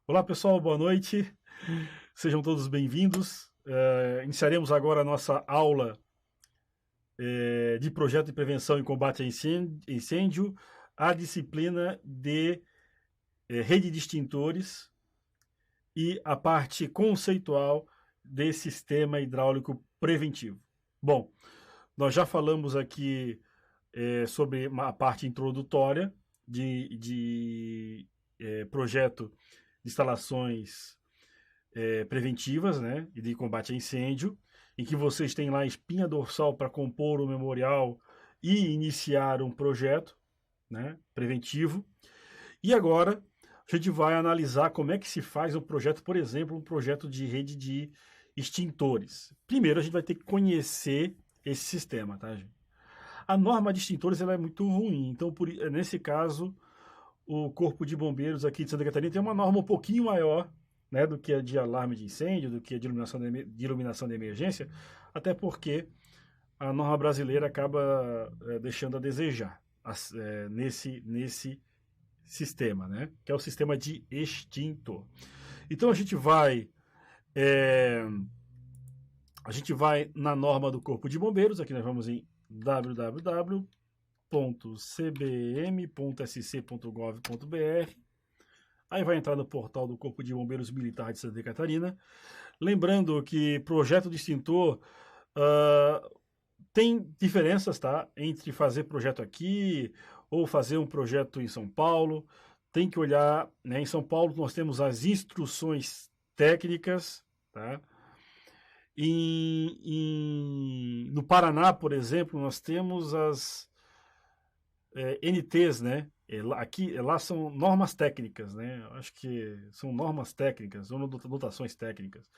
Olá pessoal, boa noite. Sejam todos bem-vindos. Iniciaremos agora a nossa aula de projeto de prevenção e combate a incêndio, a disciplina de rede de extintores e a parte conceitual de sistema hidráulico preventivo. Bom, nós já falamos aqui sobre a parte introdutória de projeto de instalações preventivas, né, e de combate a incêndio, em que vocês têm lá a espinha dorsal para compor o memorial e iniciar um projeto, né, preventivo. E agora a gente vai analisar como é que se faz um projeto, por exemplo, um projeto de rede de extintores. Primeiro a gente vai ter que conhecer esse sistema, tá, gente? A norma de extintores ela é muito ruim, então nesse caso o Corpo de Bombeiros aqui de Santa Catarina tem uma norma um pouquinho maior, né, do que a de alarme de incêndio, do que a de iluminação de emergência, até porque a norma brasileira acaba deixando a desejar nesse sistema, né, que é o sistema de extintor. Então é, a gente vai na norma do Corpo de Bombeiros, aqui nós vamos em www.cbm.sc.gov.br. Aí vai entrar no portal do Corpo de Bombeiros Militar de Santa Catarina. Lembrando que projeto de extintor tem diferenças, tá? Entre fazer projeto aqui ou fazer um projeto em São Paulo. Tem que olhar, né? Em São Paulo nós temos as instruções técnicas, tá? No Paraná, por exemplo, nós temos as NTs, né? Lá são normas técnicas, né? Acho que são normas técnicas, ou notações técnicas,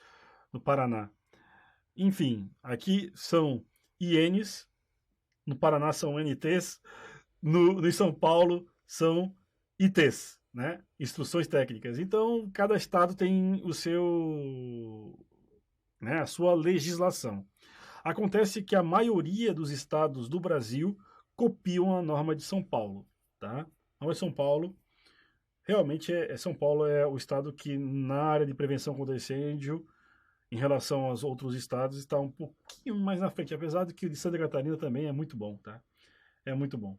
no Paraná. Enfim, aqui são INs, no Paraná são NTs, no São Paulo são ITs, né? Instruções técnicas. Então, cada estado tem o seu, né, a sua legislação. Acontece que a maioria dos estados do Brasil copiam a norma de São Paulo, tá? A norma de São Paulo, realmente São Paulo é o estado que na área de prevenção contra incêndio, em relação aos outros estados, está um pouquinho mais na frente, apesar de que o de Santa Catarina também é muito bom, tá? É muito bom.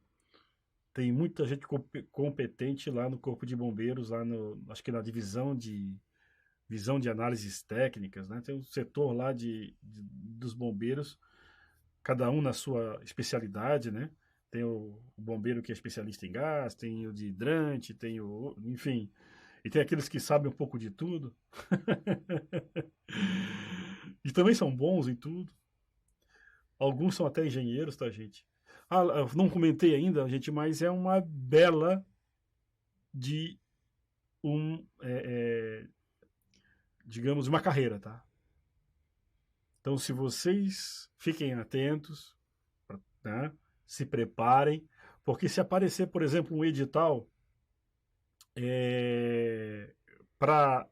Tem muita gente competente lá no Corpo de Bombeiros, lá no, acho que na visão de análises técnicas, né? Tem um setor lá dos bombeiros, cada um na sua especialidade, né? Tem o bombeiro que é especialista em gás, tem o de hidrante, tem o, enfim, e tem aqueles que sabem um pouco de tudo. E também são bons em tudo. Alguns são até engenheiros, tá, gente? Ah, eu não comentei ainda, gente, mas é uma bela de um, digamos, uma carreira, tá? Então, se vocês fiquem atentos, né, se preparem, porque se aparecer, por exemplo, um edital para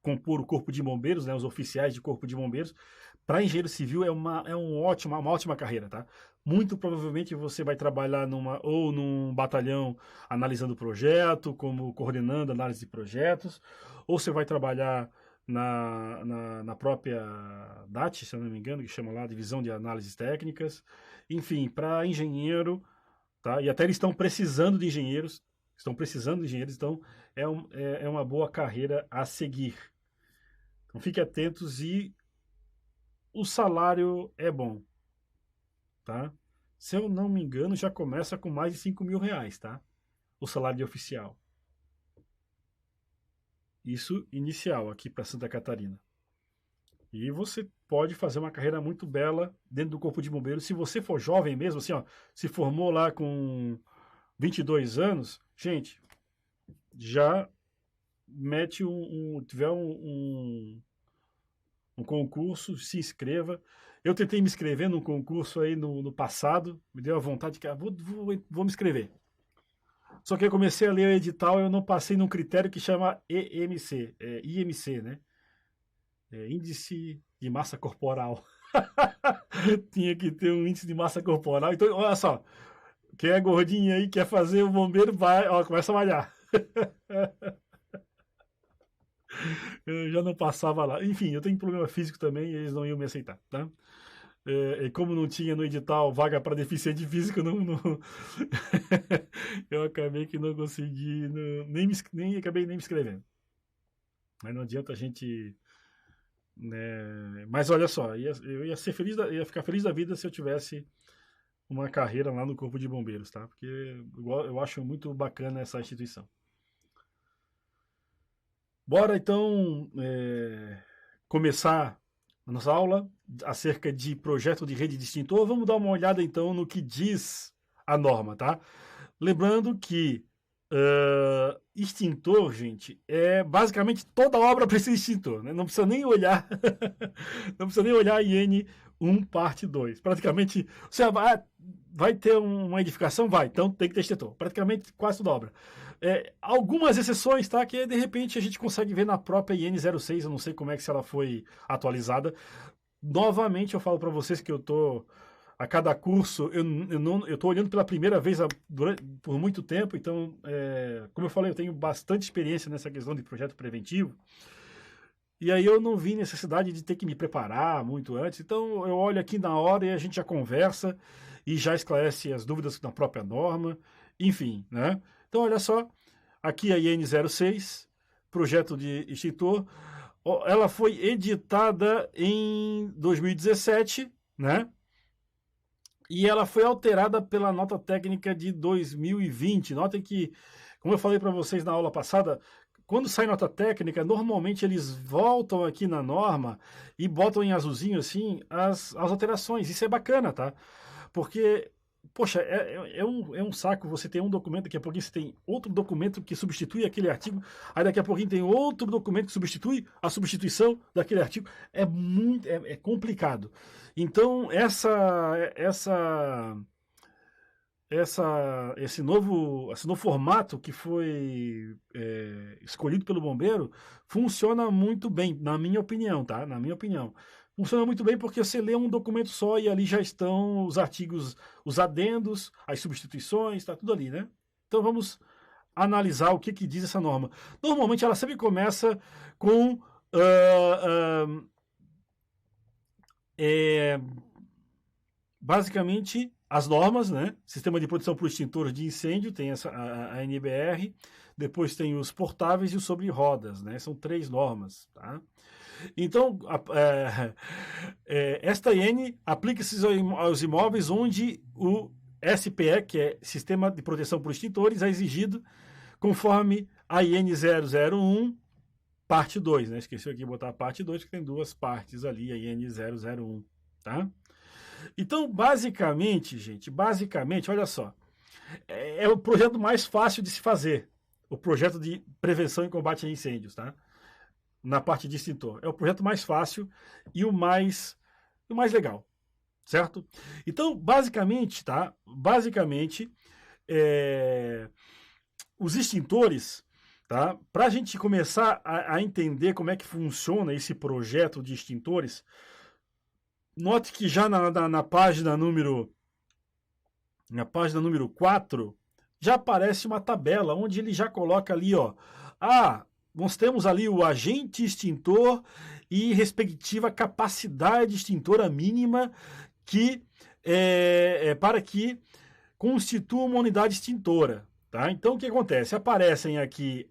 compor o Corpo de Bombeiros, né, os oficiais de Corpo de Bombeiros, para engenheiro civil uma ótima carreira, tá? Muito provavelmente você vai trabalhar ou num batalhão analisando o projeto, como coordenando análise de projetos, ou você vai trabalhar na própria DAT, se eu não me engano, que chama lá Divisão de Análises Técnicas. Enfim, para engenheiro, tá? E até eles estão precisando de engenheiros, então é uma boa carreira a seguir. Então fique atentos e o salário é bom, tá? Se eu não me engano, já começa com mais de R$ 5.000, tá? O salário de oficial. Isso inicial aqui para Santa Catarina. E você pode fazer uma carreira muito bela dentro do Corpo de Bombeiros. Se você for jovem mesmo, assim, ó, se formou lá com 22 anos, gente, já mete tiver um concurso, se inscreva. Eu tentei me inscrever num concurso aí no passado, me deu a vontade de que vou me inscrever. Só que eu comecei a ler o edital e eu não passei num critério que chama IMC, né? Índice de massa corporal. Tinha que ter um índice de massa corporal. Então, olha só, quem é gordinho aí, quer fazer o bombeiro, vai, ó, começa a malhar. eu já não passava lá. Enfim, eu tenho problema físico também e eles não iam me aceitar, tá? E como não tinha no edital vaga para deficiente físico, eu acabei que não consegui, nem acabei nem me inscrevendo. Mas não adianta a gente, né? Mas olha só, eu ia ser feliz, ia ficar feliz da vida se eu tivesse uma carreira lá no Corpo de Bombeiros, tá? Porque eu acho muito bacana essa instituição. Bora então começar a nossa aula acerca de projeto de rede de extintor. Vamos dar uma olhada então no que diz a norma, tá? Lembrando que extintor, gente, é basicamente toda obra precisa de extintor, né? Não precisa nem olhar, não precisa nem olhar a IN 1 parte 2. Praticamente, você vai ter uma edificação? Vai, então tem que ter extintor. Praticamente quase toda obra. Algumas exceções, tá? Que de repente a gente consegue ver na própria IN 06, eu não sei como é que se ela foi atualizada. Novamente eu falo para vocês que eu tô a cada curso, eu tô olhando pela primeira vez por muito tempo, então, como eu falei, eu tenho bastante experiência nessa questão de projeto preventivo, e aí eu não vi necessidade de ter que me preparar muito antes, então eu olho aqui na hora e a gente já conversa e já esclarece as dúvidas na própria norma, enfim, né? Então, olha só, aqui a IN 06, projeto de extintor, ela foi editada em 2017, né? E ela foi alterada pela nota técnica de 2020. Notem que, como eu falei para vocês na aula passada, quando sai nota técnica, normalmente eles voltam aqui na norma e botam em azulzinho assim as alterações. Isso é bacana, tá? Porque, poxa, é um saco você ter um documento, daqui a pouquinho você tem outro documento que substitui aquele artigo, aí daqui a pouquinho tem outro documento que substitui a substituição daquele artigo. É complicado. Então, esse novo formato que foi escolhido pelo bombeiro funciona muito bem, na minha opinião, tá? Na minha opinião. Funciona muito bem porque você lê um documento só e ali já estão os artigos, os adendos, as substituições, tá tudo ali, né? Então vamos analisar o que diz essa norma. Normalmente ela sempre começa com basicamente as normas, né? Sistema de proteção por extintor de incêndio, tem a NBR, depois tem os portáveis e os sobre rodas, né? São 3 normas, tá? Então, esta IN aplica-se aos imóveis onde o SPE, que é Sistema de Proteção por Extintores, é exigido conforme a IN 001, parte 2, né? Esqueci aqui de botar a parte 2, que tem 2 partes ali, a IN 001, tá? Então, basicamente, gente, olha só, é o projeto mais fácil de se fazer, o projeto de prevenção e combate a incêndios, tá? Na parte de extintor. É o projeto mais fácil e o mais legal, certo? Então, basicamente, tá? Basicamente, os extintores, tá? Para a gente começar a entender como é que funciona esse projeto de extintores, note que já na página número 4, já aparece uma tabela onde ele já coloca ali, ó, nós temos ali o agente extintor e respectiva capacidade extintora mínima que para que constitua uma unidade extintora. Tá? Então, o que acontece? Aparecem aqui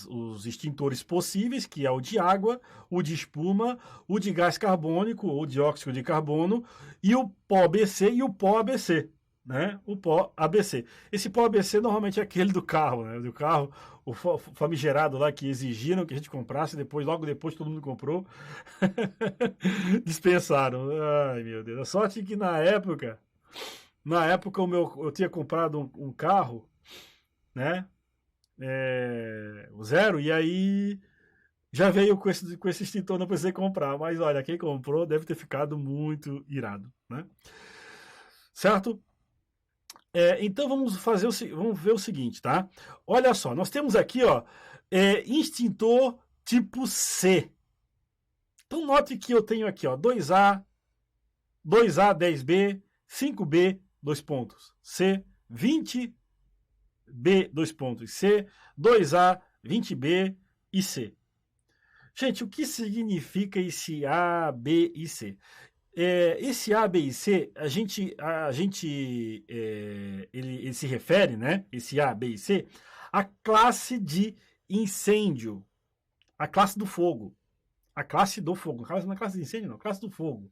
os extintores possíveis, que é o de água, o de espuma, o de gás carbônico ou dióxido de carbono, e o pó BC e o pó ABC. Né? O pó ABC. Esse pó ABC normalmente é aquele do carro, né? Do carro, o famigerado lá que exigiram que a gente comprasse, logo depois todo mundo comprou. Dispensaram. Ai, meu Deus. A sorte é que na época eu tinha comprado um carro, né? O zero, e aí já veio com esse extintor, não precisei comprar. Mas olha, quem comprou deve ter ficado muito irado, né? Certo? Então vamos ver o seguinte, tá? Olha só, nós temos aqui, ó, extintor tipo C. Então note que eu tenho aqui, ó, 2A, 10B, 5B, 2 pontos, C, 20B, 2 pontos, C, 2A, 20B e C. Gente, o que significa esse A, B e C? Esse A, B e C, ele se refere, né? Esse A, B e C, à classe de incêndio, a classe do fogo. A classe do fogo. Não é classe de incêndio, não. A classe do fogo.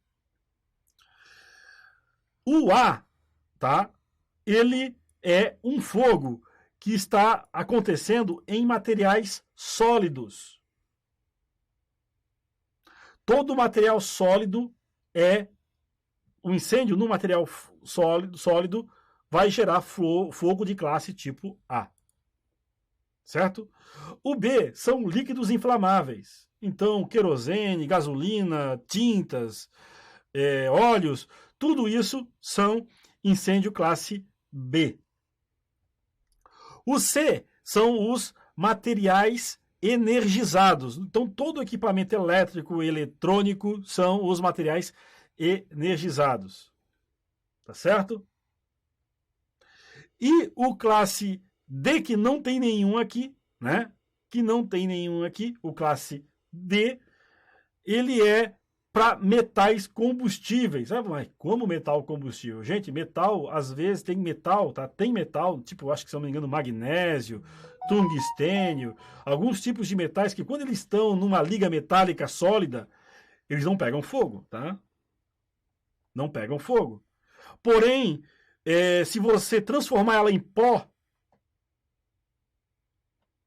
O A, tá? Ele é um fogo que está acontecendo em materiais sólidos. Todo material sólido é um incêndio no material sólido vai gerar fogo de classe tipo A. Certo? O B são líquidos inflamáveis. Então, querosene, gasolina, tintas, óleos, tudo isso são incêndio classe B. O C são os materiais energizados. Então, todo equipamento elétrico e eletrônico são os materiais energizados. Tá certo? E o classe D, que não tem nenhum aqui, né? Que não tem nenhum aqui, o classe D, ele é para metais combustíveis. Mas como metal combustível? Gente, metal, às vezes tem metal, tá? Tem metal, tipo, acho que se não me engano, magnésio, tungstênio, alguns tipos de metais que quando eles estão numa liga metálica sólida, eles não pegam fogo, tá? Não pegam fogo. Porém, se você transformar ela em pó,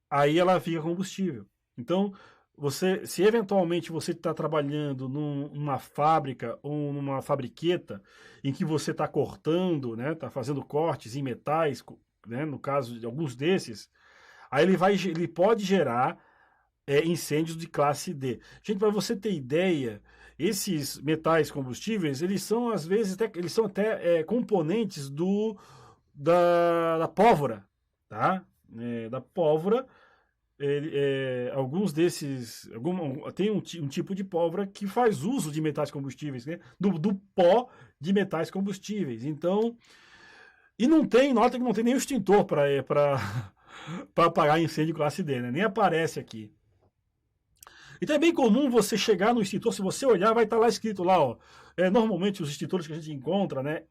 aí ela fica combustível. Então, se eventualmente você está trabalhando numa fábrica ou numa fabriqueta em que você está cortando, né, está fazendo cortes em metais, né, no caso de alguns desses, aí ele pode gerar incêndios de classe D. Gente, para você ter ideia, esses metais combustíveis, eles são às vezes até componentes da pólvora, tá? Da pólvora. Alguns desses. Tem um tipo de pólvora que faz uso de metais combustíveis, né? Do pó de metais combustíveis. Então. E nota que não tem nem extintor para apagar incêndio classe D, né? Nem aparece aqui. Então é bem comum você chegar no extintor, se você olhar, vai estar lá escrito lá, ó. Normalmente os extintores que a gente encontra, né?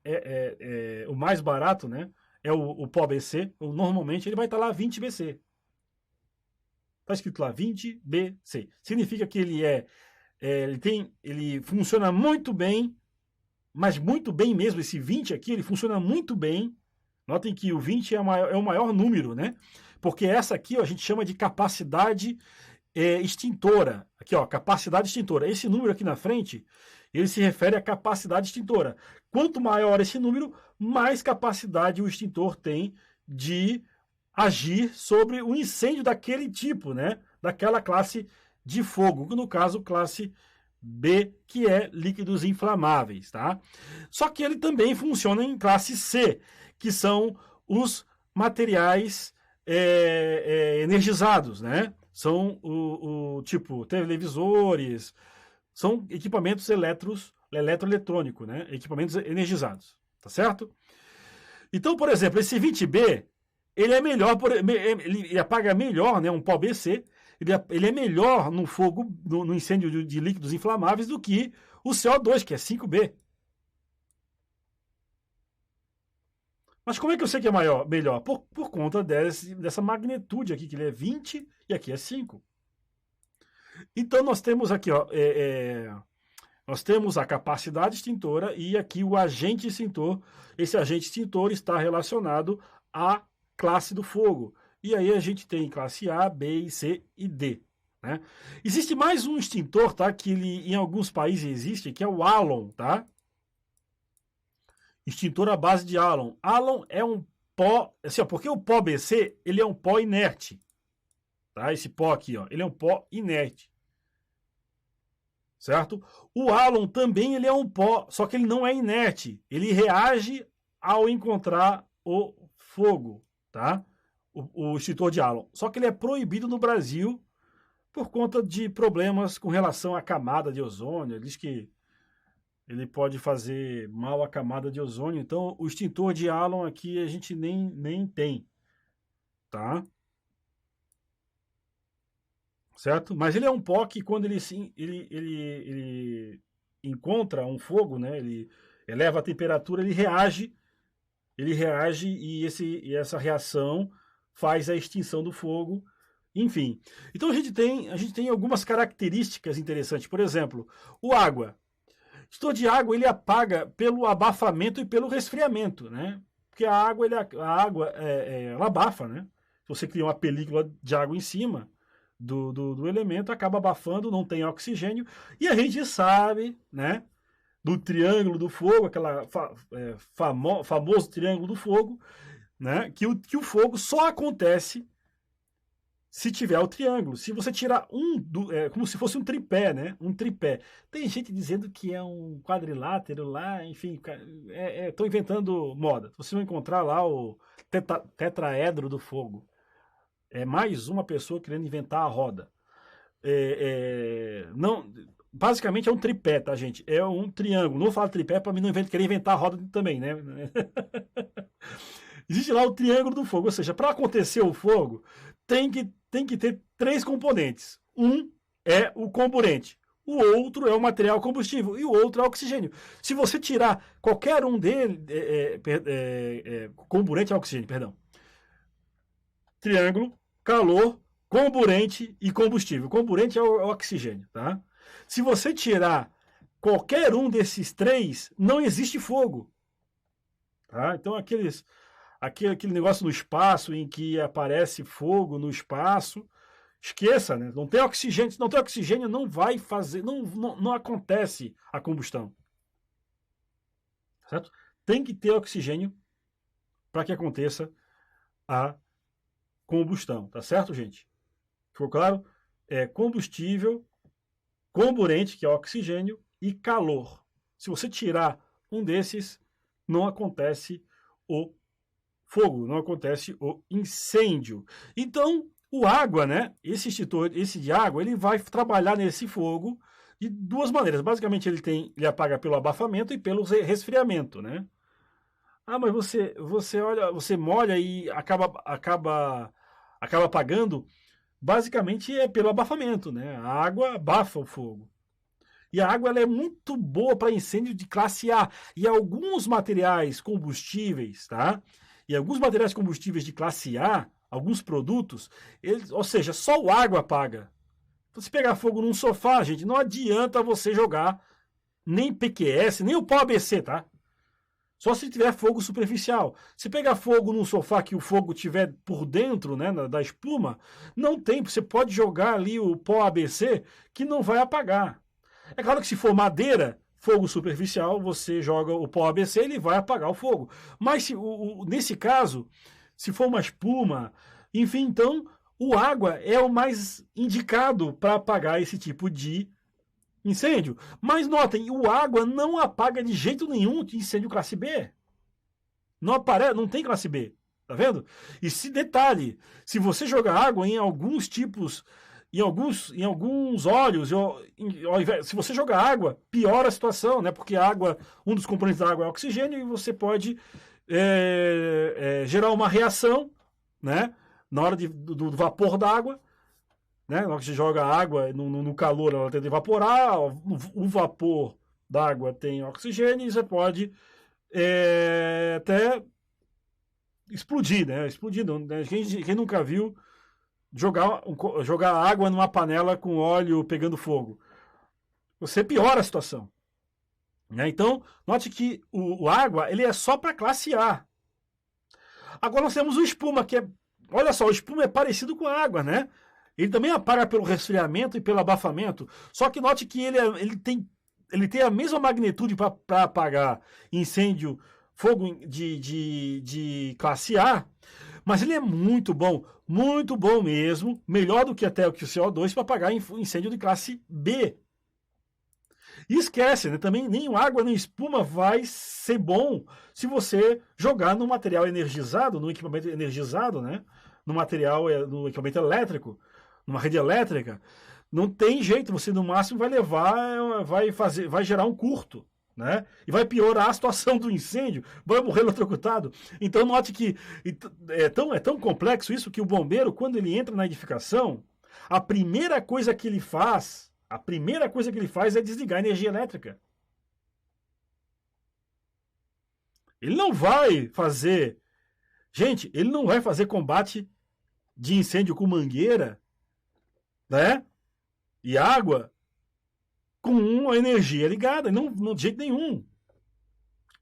O mais barato, né? É o pó BC. Normalmente ele vai estar lá 20 BC. Está escrito lá 20 BC. Significa que ele funciona muito bem, mas muito bem mesmo. Esse 20 aqui, ele funciona muito bem. Notem que o 20 é o maior número, né? Porque essa aqui, ó, a gente chama de capacidade extintora. Aqui, ó, capacidade extintora. Esse número aqui na frente, ele se refere à capacidade extintora. Quanto maior esse número, mais capacidade o extintor tem de agir sobre o incêndio daquele tipo, né? Daquela classe de fogo, no caso, classe B, que é líquidos inflamáveis, tá? Só que ele também funciona em classe C, que são os materiais energizados, né? São o tipo televisores, são equipamentos eletroeletrônicos, né? Equipamentos energizados, tá certo? Então, por exemplo, esse 20B, ele é melhor, ele apaga melhor, né? Um pó BC, ele é melhor no fogo, no incêndio de líquidos inflamáveis do que o CO2, que é 5B. Mas como é que eu sei que é melhor? Por conta dessa magnitude aqui, que ele é 20 e aqui é 5. Então nós temos aqui, ó, nós temos a capacidade extintora e aqui o agente extintor. Esse agente extintor está relacionado à classe do fogo. E aí a gente tem classe A, B, C e D. Né? Existe mais um extintor, tá? Que em alguns países existe, que é o Halon, tá? Extintor à base de Halon. Halon é um pó, assim, ó, porque o pó BC, ele é um pó inerte. Tá? Esse pó aqui, ó, ele é um pó inerte. Certo? O Halon também ele é um pó, só que ele não é inerte. Ele reage ao encontrar o fogo, tá? O extintor de Halon. Só que ele é proibido no Brasil por conta de problemas com relação à camada de ozônio. Ele diz que ele pode fazer mal à camada de ozônio. Então, o extintor de Halon aqui a gente nem tem, tá? certo? Mas ele é um pó que quando ele encontra um fogo, né? Ele eleva a temperatura, ele reage e essa reação faz a extinção do fogo, enfim. Então a gente tem algumas características interessantes. Por exemplo, o água. O extintor de água ele apaga pelo abafamento e pelo resfriamento, né? Porque a água ela abafa, né? Se você cria uma película de água em cima do elemento, acaba abafando, não tem oxigênio. E a gente sabe, né? Do triângulo do fogo, famoso triângulo do fogo, né? Que o fogo só acontece se tiver o triângulo. Se você tirar como se fosse um tripé, né? Um tripé. Tem gente dizendo que é um quadrilátero lá, enfim, estão inventando moda. Vocês vão encontrar lá o tetraedro do fogo. É mais uma pessoa querendo inventar a roda. Não, basicamente é um tripé, tá, gente? É um triângulo. Não vou falar tripé para mim não querer inventar a roda também, né? Existe lá o triângulo do fogo, ou seja, para acontecer o fogo, tem que ter três componentes. Um é o comburente, o outro é o material combustível e o outro é o oxigênio. Se você tirar qualquer um dele, comburente é oxigênio, perdão. Triângulo, calor, comburente e combustível. Comburente é o oxigênio, tá? Se você tirar qualquer um desses três, não existe fogo. Tá? Então aquele negócio no espaço em que aparece fogo no espaço, esqueça, né? Não tem oxigênio, se não tem oxigênio não vai fazer, não acontece a combustão. Certo? Tem que ter oxigênio para que aconteça a combustão, tá certo, gente? Ficou claro? É combustível, comburente, que é oxigênio, e calor. Se você tirar um desses, não acontece o fogo, não acontece o incêndio. Então, o água, né? Esse de água, ele vai trabalhar nesse fogo de duas maneiras. Basicamente, ele apaga pelo abafamento e pelo resfriamento, né? Ah, mas você olha, você molha e acaba apagando. Basicamente é pelo abafamento, né? A água abafa o fogo. E a água ela é muito boa para incêndio de classe A. E alguns materiais combustíveis, tá? E alguns materiais combustíveis de classe A, alguns produtos, ou seja, só o água apaga. Então, se pegar fogo num sofá, gente, não adianta você jogar nem PQS, nem o pó ABC, tá? Só se tiver fogo superficial. Se pegar fogo num sofá que o fogo tiver por dentro, né, da espuma, não tem. Você pode jogar ali o pó ABC que não vai apagar. É claro que se for madeira, fogo superficial, você joga o pó ABC, ele vai apagar o fogo. Mas nesse caso, se for uma espuma, enfim, então o água é o mais indicado para apagar esse tipo de incêndio. Mas notem, o água não apaga de jeito nenhum incêndio classe B. Não tem classe B. Tá vendo? E se detalhe, se você jogar água em alguns tipos, em alguns óleos, se você jogar água, piora a situação, né? Porque a água, um dos componentes da água é oxigênio e você pode gerar uma reação, né? Na hora do vapor da água, né? Na hora que você joga água no calor, ela tenta evaporar, o vapor da água tem oxigênio e você pode até explodir, né? Explodir, né? Quem nunca viu jogar água numa panela com óleo pegando fogo? Você piora a situação. Né? Então, note que o água ele é só para classe A. Agora nós temos o espuma, olha só, o espuma é parecido com a água, né? Ele também apaga pelo resfriamento e pelo abafamento. Só que note que ele tem a mesma magnitude para apagar incêndio, fogo de classe A, mas ele é muito bom mesmo, melhor do que até o CO2 para apagar incêndio de classe B. E esquece, né? Também nem água nem espuma vai ser bom se você jogar no material energizado, no equipamento energizado, né? No equipamento elétrico, numa rede elétrica. Não tem jeito, você no máximo vai gerar um curto, né? E vai piorar a situação do incêndio, vai morrer eletrocutado. Então note que é tão complexo isso que o bombeiro, quando ele entra na edificação, A primeira coisa que ele faz é desligar a energia elétrica. Ele não vai fazer... Gente, ele não vai fazer combate de incêndio com mangueira, né? E água com a energia ligada. Não, de jeito nenhum.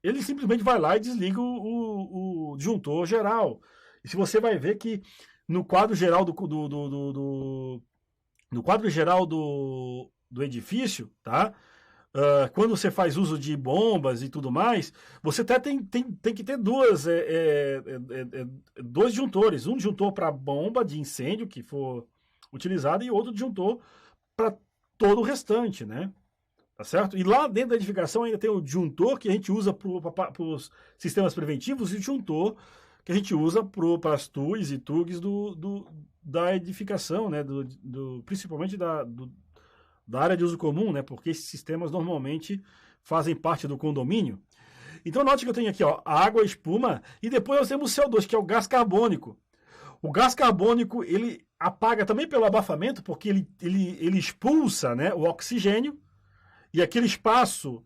Ele simplesmente vai lá e desliga o disjuntor geral. E se você vai ver que no quadro geral no quadro geral do edifício, tá? Quando você faz uso de bombas e tudo mais, você até tem que ter dois disjuntores. Um disjuntor para bomba de incêndio que for utilizado e outro disjuntor para todo o restante, né? Tá certo? E lá dentro da edificação ainda tem o disjuntor que a gente usa para os sistemas preventivos e o disjuntor que a gente usa para as TUs e TUGs da edificação, né? Principalmente da área de uso comum, né? Porque esses sistemas normalmente fazem parte do condomínio. Então, note que eu tenho aqui, ó, a água, a espuma, e depois nós temos o CO2, que é o gás carbônico. O gás carbônico, ele apaga também pelo abafamento, porque ele expulsa, né, o oxigênio, e aquele espaço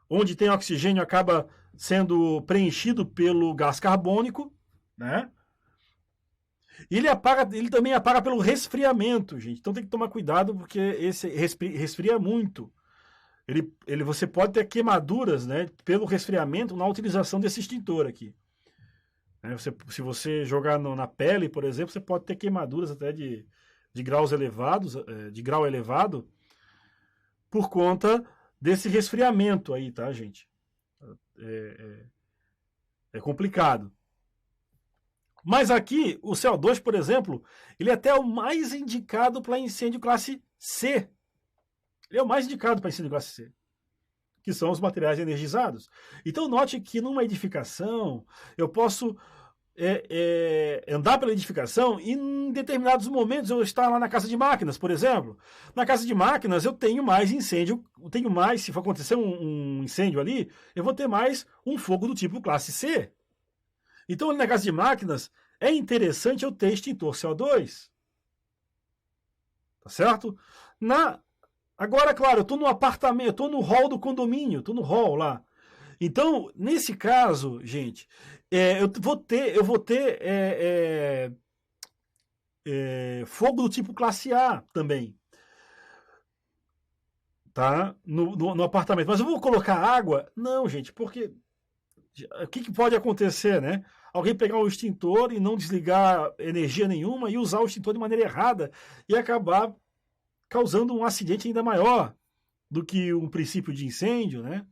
onde tem oxigênio acaba sendo preenchido pelo gás carbônico, né? E ele também apaga pelo resfriamento, gente. Então tem que tomar cuidado, porque esse resfria muito. Você pode ter queimaduras, né, pelo resfriamento na utilização desse extintor aqui. Se você jogar na pele, por exemplo, você pode ter queimaduras até de graus elevados, de grau elevado, por conta desse resfriamento aí, tá, gente? É complicado. Mas aqui, o CO2, por exemplo, ele é até o mais indicado para incêndio classe C. Ele é o mais indicado para incêndio classe C, que são os materiais energizados. Então, note que numa edificação, eu posso andar pela edificação e em determinados momentos eu estar lá na casa de máquinas, por exemplo. Na casa de máquinas eu tenho mais incêndio, se for acontecer um incêndio ali, eu vou ter mais um fogo do tipo classe C. Então, na casa de máquinas, é interessante eu ter extintor CO2. Tá certo? Agora, claro, eu estou no apartamento, eu estou no hall do condomínio, estou no hall lá. Então, nesse caso, gente, eu vou ter fogo do tipo classe A também. Tá? No apartamento. Mas eu vou colocar água? Não, gente, porque o que pode acontecer, né? Alguém pegar o extintor e não desligar energia nenhuma e usar o extintor de maneira errada e acabar causando um acidente ainda maior do que um princípio de incêndio, né?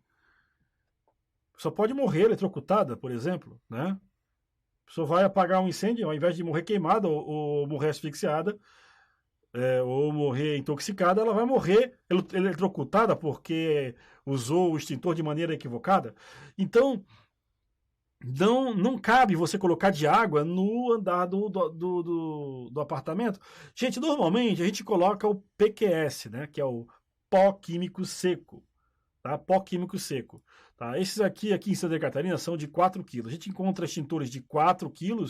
Só pode morrer eletrocutada, por exemplo, né? A pessoa vai apagar um incêndio, ao invés de morrer queimada ou morrer asfixiada, ou morrer intoxicada, ela vai morrer eletrocutada porque usou o extintor de maneira equivocada. Então, não cabe você colocar de água no andar do apartamento. Gente, normalmente a gente coloca o PQS, né? Que é o pó químico seco. Tá? Pó químico seco. Tá? Esses aqui em Santa Catarina são de 4 kg. A gente encontra extintores de 4 kg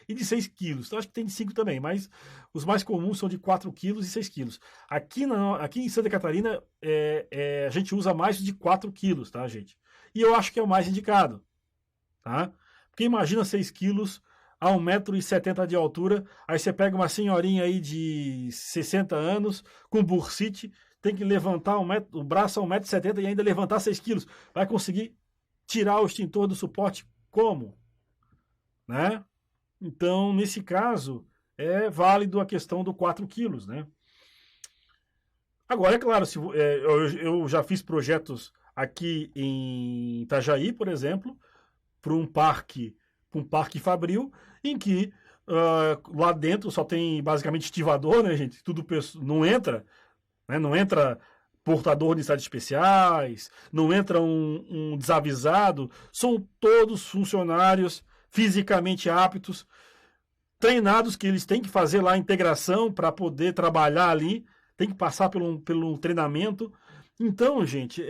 e de 6 kg. Então, acho que tem de 5 também, mas os mais comuns são de 4 kg e 6 kg. Aqui em Santa Catarina, a gente usa mais de 4 kg, tá, gente? E eu acho que é o mais indicado. Tá? Porque imagina 6 quilos a 1,70 m de altura, aí você pega uma senhorinha aí de 60 anos, com bursite, tem que levantar o braço a 1,70 m e ainda levantar 6 quilos. Vai conseguir tirar o extintor do suporte como? Né? Então, nesse caso, é válido a questão do 4 quilos, né? Agora, é claro, eu já fiz projetos aqui em Itajaí, por exemplo, para um parque fabril, em que lá dentro só tem basicamente estivador, né, gente? Tudo não entra, né? Não entra portador de necessidades especiais, não entra um desavisado, são todos funcionários fisicamente aptos, treinados, que eles têm que fazer lá a integração para poder trabalhar ali, tem que passar pelo treinamento. Então, gente,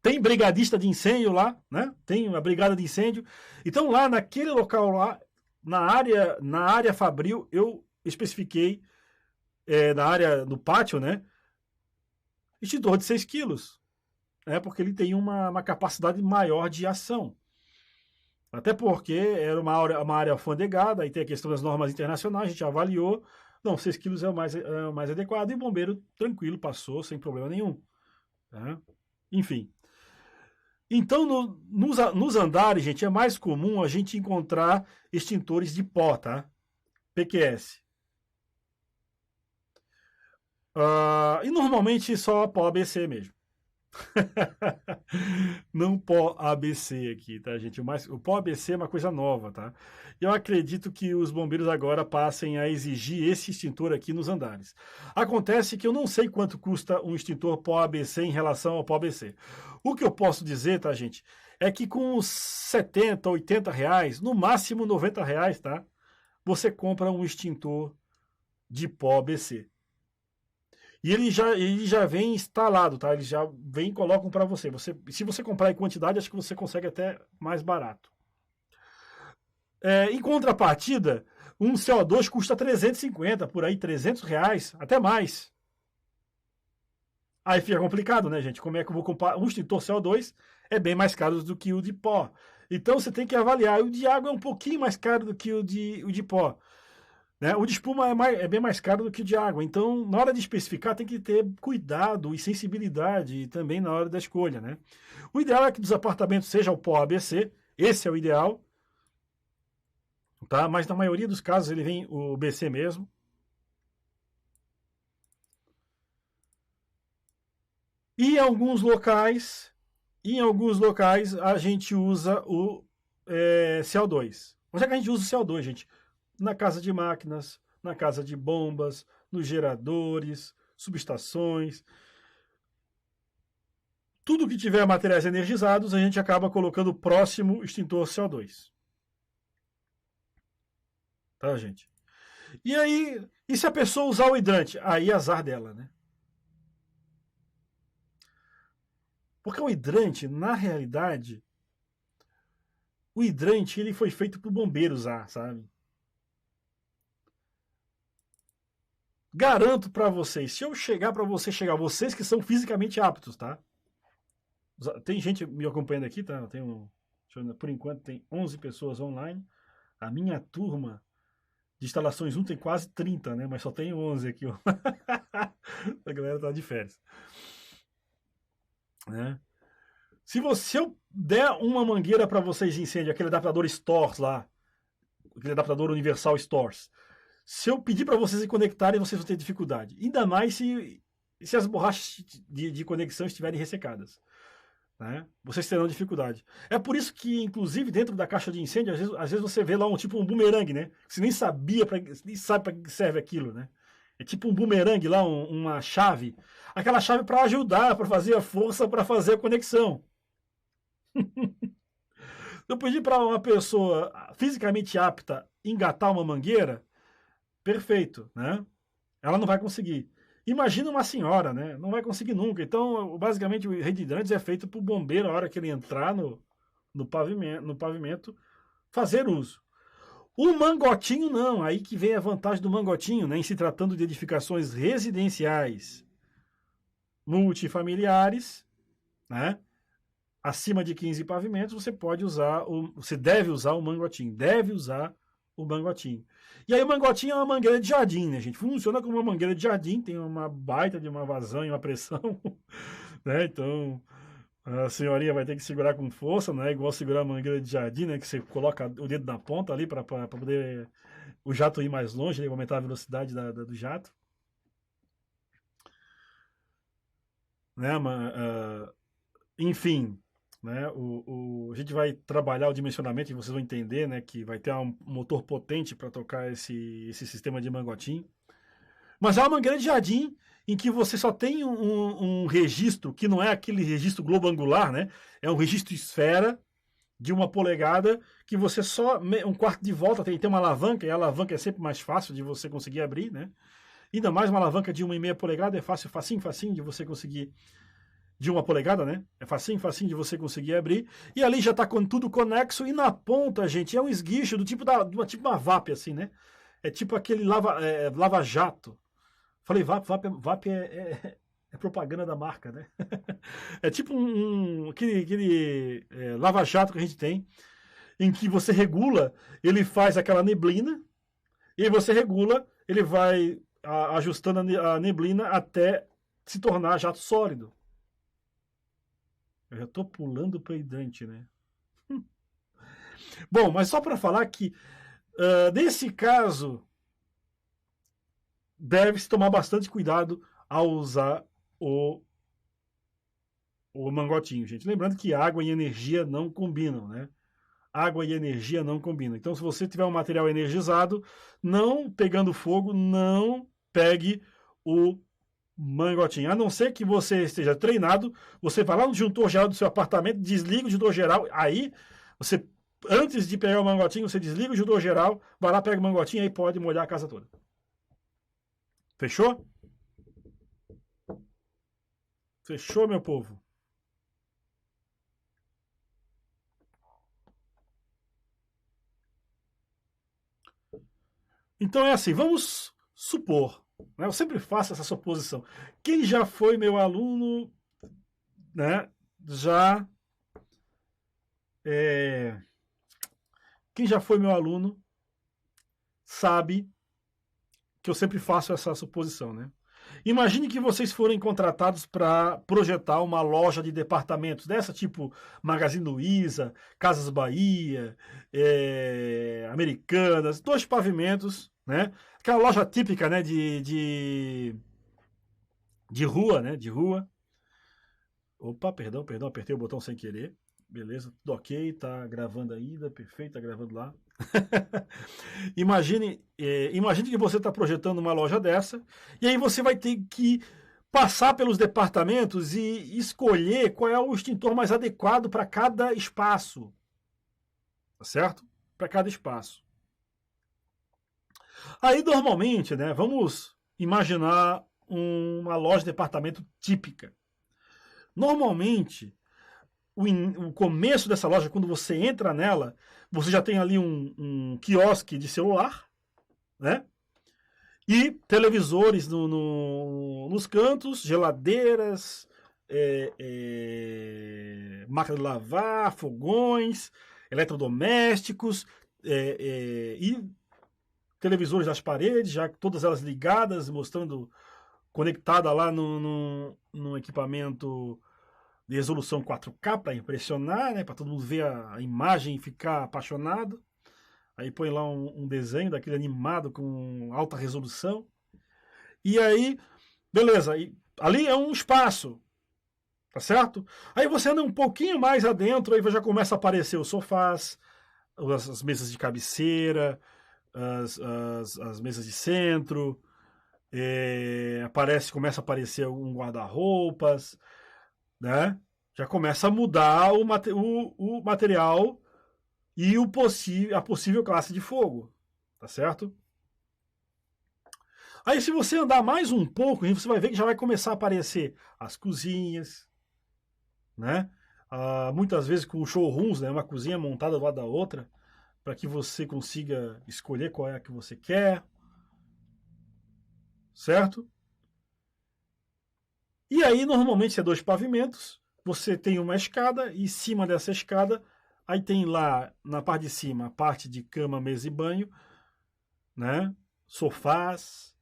tem brigadista de incêndio lá, né? Tem a brigada de incêndio. Então, lá naquele local lá, na área fabril, eu especifiquei na área, no pátio, né? Extintor de 6 quilos, né? Porque ele tem uma capacidade maior de ação. Até porque era uma área alfandegada, aí tem a questão das normas internacionais, a gente avaliou. Não, 6 quilos é o mais adequado, e o bombeiro tranquilo, passou sem problema nenhum. Tá? Enfim. Então, nos andares, gente, é mais comum a gente encontrar extintores de pó, tá? PQS. E normalmente só pó ABC mesmo. Não pó ABC aqui, tá, gente? O pó ABC é uma coisa nova, tá? Eu acredito que os bombeiros agora passem a exigir esse extintor aqui nos andares. Acontece que eu não sei quanto custa um extintor pó ABC em relação ao pó ABC. O que eu posso dizer, tá, gente, é que com uns 70, 80 reais, no máximo 90 reais, tá? Você compra um extintor de pó ABC. E ele já vem instalado, tá? Eles já vem e colocam para você. Se você comprar em quantidade, acho que você consegue até mais barato. Em contrapartida, um CO2 custa 350, por aí, 300 reais, até mais. Aí fica complicado, né, gente? Como é que eu vou comprar? Um extintor CO2 é bem mais caro do que o de pó. Então você tem que avaliar. O de água é um pouquinho mais caro do que o de pó. Né? O de espuma é bem mais caro do que o de água. Então, na hora de especificar, tem que ter cuidado e sensibilidade também na hora da escolha. Né? O ideal é que dos apartamentos seja o pó ABC, esse é o ideal. Tá? Mas na maioria dos casos ele vem o BC mesmo. E em alguns locais a gente usa o CO2. Onde é que a gente usa o CO2, gente? Na casa de máquinas, na casa de bombas, nos geradores, subestações. Tudo que tiver materiais energizados, a gente acaba colocando o próximo extintor CO2. Tá, gente? E aí, e se a pessoa usar o hidrante? Aí é azar dela, né? Porque o hidrante, na realidade, o hidrante ele foi feito para o bombeiro usar, sabe? Garanto para vocês, se eu chegar para vocês que são fisicamente aptos, tá? Tem gente me acompanhando aqui, tá? Por enquanto tem 11 pessoas online. A minha turma de instalações 1 tem quase 30, né? Mas só tem 11 aqui, ó. A galera tá de férias. Né? Se eu der uma mangueira para vocês de incêndio, aquele adaptador Stores lá, aquele adaptador Universal Stores, se eu pedir para vocês se conectarem, vocês vão ter dificuldade. Ainda mais se as borrachas de conexão estiverem ressecadas. Né? Vocês terão dificuldade. É por isso que, inclusive, dentro da caixa de incêndio, às vezes você vê lá um bumerangue, né? Você nem sabe para que serve aquilo, né? É tipo um bumerangue lá, uma chave. Aquela chave para ajudar, para fazer a força, para fazer a conexão. Eu pedi para uma pessoa fisicamente apta engatar uma mangueira, perfeito, né? Ela não vai conseguir. Imagina uma senhora, né? Não vai conseguir nunca. Então, basicamente, o rede de hidrantes é feito para o bombeiro, a hora que ele entrar no pavimento, fazer uso. O mangotinho não, aí que vem a vantagem do mangotinho, né? Em se tratando de edificações residenciais multifamiliares, né? Acima de 15 pavimentos, você deve usar o mangotinho, E aí o mangotinho é uma mangueira de jardim, né, gente? Funciona como uma mangueira de jardim, tem uma baita de uma vazão e uma pressão, né? Então, a senhorinha vai ter que segurar com força, né? Igual segurar a mangueira de jardim, né? Que você coloca o dedo na ponta ali para poder o jato ir mais longe, né? Aumentar a velocidade do jato. Né? Enfim, né? A gente vai trabalhar o dimensionamento e vocês vão entender, né, que vai ter um motor potente para tocar esse sistema de mangotinho. Mas é uma mangueira de jardim em que você só tem um registro que não é aquele registro globo angular, né? É um registro esfera de 1 polegada que você só um quarto de volta tem uma alavanca, e a alavanca é sempre mais fácil de você conseguir abrir, né? Ainda mais uma alavanca de 1,5 polegada é facinho de você conseguir, de 1 polegada, né? É facinho de você conseguir abrir. E ali já está com tudo conexo. E na ponta, gente, é um esguicho do tipo uma VAP, assim, né? É tipo aquele lava-jato, Falei VAP é propaganda da marca, né? É tipo aquele lava-jato que a gente tem, em que você regula, ele faz aquela neblina, e aí você regula, ele vai ajustando a neblina até se tornar jato sólido. Eu já estou pulando para hidrante, né? Bom, mas só para falar que, nesse caso, deve-se tomar bastante cuidado ao usar o mangotinho, gente. Lembrando que água e energia não combinam, né? Água e energia não combinam. Então, se você tiver um material energizado, não pegando fogo, não pegue o mangotinho. A não ser que você esteja treinado, você vai lá no disjuntor geral do seu apartamento, desliga o disjuntor geral, aí você, antes de pegar o mangotinho, você desliga o disjuntor geral, vai lá, pega o mangotinho, aí pode molhar a casa toda. Fechou? Fechou, meu povo? Então é assim, vamos supor, né, eu sempre faço essa suposição. Quem já foi meu aluno, né, já quem já foi meu aluno sabe que eu sempre faço essa suposição, né? Imagine que vocês forem contratados para projetar uma loja de departamentos, dessa tipo Magazine Luiza, Casas Bahia, Americanas, 2 pavimentos, né? Aquela loja típica, né, de rua, né, de rua. Opa, perdão, apertei o botão sem querer. Beleza, tudo ok, tá gravando ainda, perfeito, tá gravando lá. Imagine que você está projetando uma loja dessa, e aí você vai ter que passar pelos departamentos e escolher qual é o extintor mais adequado para cada espaço. Tá certo? Para cada espaço. Aí, normalmente, né, vamos imaginar uma loja de departamento típica. Normalmente, o começo dessa loja, quando você entra nela, você já tem ali um quiosque de celular, né? E televisores nos cantos, geladeiras, máquina de lavar, fogões, eletrodomésticos e televisores nas paredes, já todas elas ligadas, mostrando conectada lá no equipamento de resolução 4K para impressionar, né, para todo mundo ver a imagem e ficar apaixonado. Aí põe lá um desenho daquele animado com alta resolução. E aí, beleza, ali é um espaço, tá certo? Aí você anda um pouquinho mais adentro, aí já começa a aparecer os sofás, as mesas de cabeceira, as mesas de centro, começa a aparecer um guarda-roupas, né? Já começa a mudar o material e a possível classe de fogo, tá certo? Aí se você andar mais um pouco, você vai ver que já vai começar a aparecer as cozinhas, né? Muitas vezes com showrooms, né? Uma cozinha montada do lado da outra, para que você consiga escolher qual é a que você quer, certo? E aí, normalmente, é 2 pavimentos, você tem uma escada, e em cima dessa escada, aí tem lá, na parte de cima, a parte de cama, mesa e banho, né? Sofás.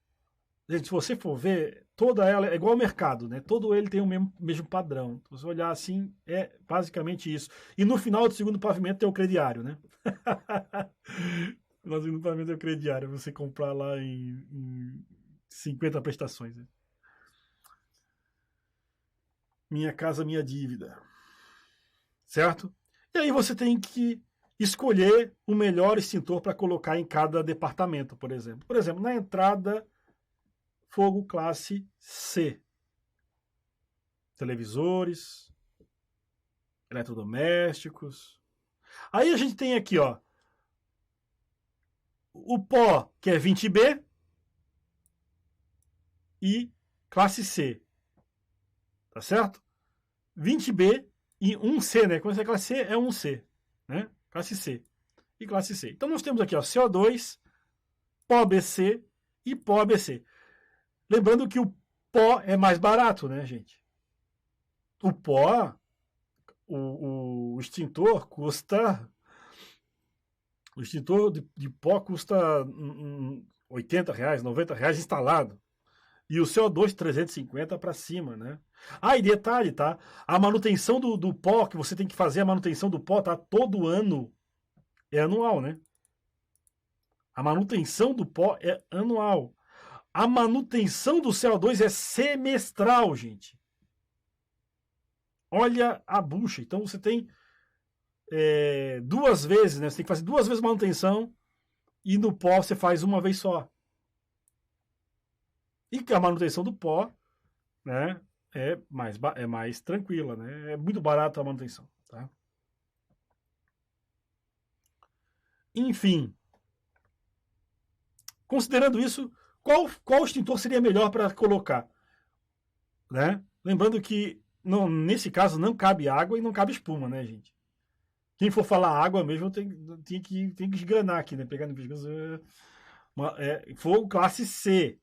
Gente, se você for ver, toda ela é igual ao mercado, né? Todo ele tem o mesmo padrão. Se você olhar assim, é basicamente isso. E no final do segundo pavimento tem o crediário, né? No segundo pavimento tem o crediário, você comprar lá em 50 prestações. Né? Minha casa, minha dívida. Certo? E aí você tem que escolher o melhor extintor para colocar em cada departamento, por exemplo. Por exemplo, na entrada, fogo classe C. Televisores, eletrodomésticos. Aí a gente tem aqui, ó, o pó, que é 20B, e classe C. Tá certo? 20B e 1C, né? Quando você é classe C, é 1C, né? Classe C e classe C. Então nós temos aqui, ó, CO2, pó BC e pó ABC. Lembrando que o pó é mais barato, né, gente? O pó, o extintor custa... O extintor de pó custa R$80, R$90 instalado. E o CO2 350 para cima, né? Ah, e detalhe, tá? A manutenção do pó, que você tem que fazer a manutenção do pó, tá? Todo ano é anual, né? A manutenção do pó é anual. A manutenção do CO2 é semestral, gente. Olha a bucha. Então você tem duas vezes, né? Você tem que fazer duas vezes manutenção e no pó você faz uma vez só. E que a manutenção do pó, né, é mais tranquila, né? É muito barato a manutenção, tá? Enfim, considerando isso, qual extintor seria melhor para colocar, né? Lembrando que nesse caso não cabe água e não cabe espuma, né, gente? Quem for falar água mesmo tem que esganar aqui, né? Pegar no pescoço. Fogo classe C.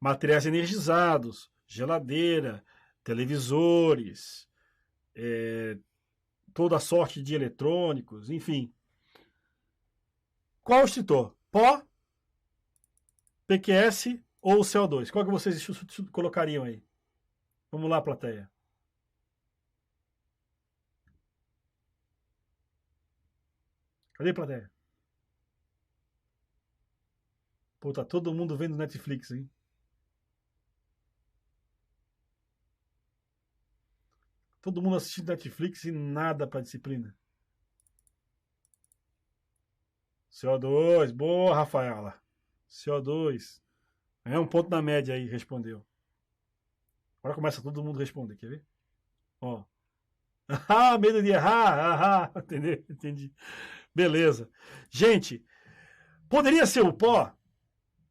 Materiais energizados, geladeira, televisores, toda sorte de eletrônicos, enfim. Qual o extintor? Pó, PQS ou CO2? Qual que vocês colocariam aí? Vamos lá, plateia. Cadê a plateia? Pô, tá todo mundo vendo Netflix, hein? Todo mundo assistindo Netflix e nada para disciplina. CO2, boa, Rafaela. CO2. É um ponto na média aí, respondeu. Agora começa todo mundo a responder, quer ver? Ó. Ah, medo de errar. Entendeu? Entendi. Beleza. Gente, poderia ser o pó?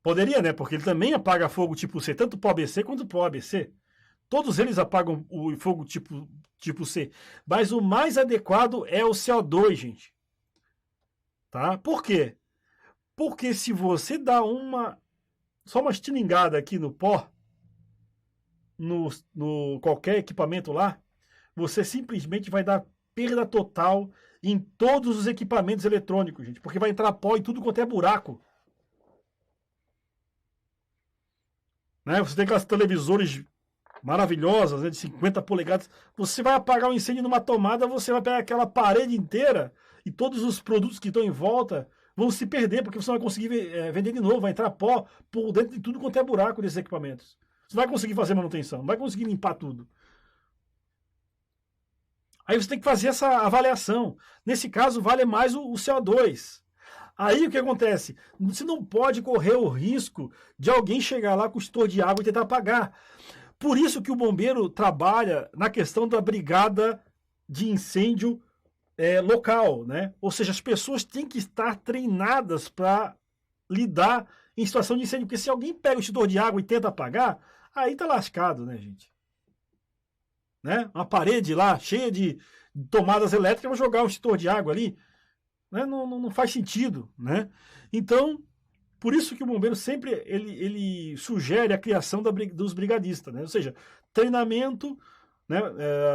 Poderia, né? Porque ele também apaga fogo tipo C, tanto o pó ABC quanto o pó ABC. Todos eles apagam o fogo tipo C. Mas o mais adequado é o CO2, gente. Tá? Por quê? Porque se você dá só uma estilingada aqui no pó, no qualquer equipamento lá, você simplesmente vai dar perda total em todos os equipamentos eletrônicos, gente. Porque vai entrar pó em tudo quanto é buraco. Né? Você tem aquelas televisores maravilhosas, né, de 50 polegadas. Você vai apagar um incêndio numa tomada, você vai pegar aquela parede inteira e todos os produtos que estão em volta vão se perder, porque você não vai conseguir vender de novo, vai entrar pó por dentro de tudo quanto é buraco desses equipamentos. Você não vai conseguir fazer manutenção, não vai conseguir limpar tudo. Aí você tem que fazer essa avaliação. Nesse caso, vale mais o CO2. Aí o que acontece? Você não pode correr o risco de alguém chegar lá com o extintor de água e tentar apagar. Por isso que o bombeiro trabalha na questão da brigada de incêndio local, né? Ou seja, as pessoas têm que estar treinadas para lidar em situação de incêndio, porque se alguém pega o extintor de água e tenta apagar, aí tá lascado, né, gente? Né? Uma parede lá cheia de tomadas elétricas, vou jogar um extintor de água ali, né? Não faz sentido, né? Então, por isso que o bombeiro sempre ele sugere a criação dos brigadistas, né? Ou seja, treinamento, né?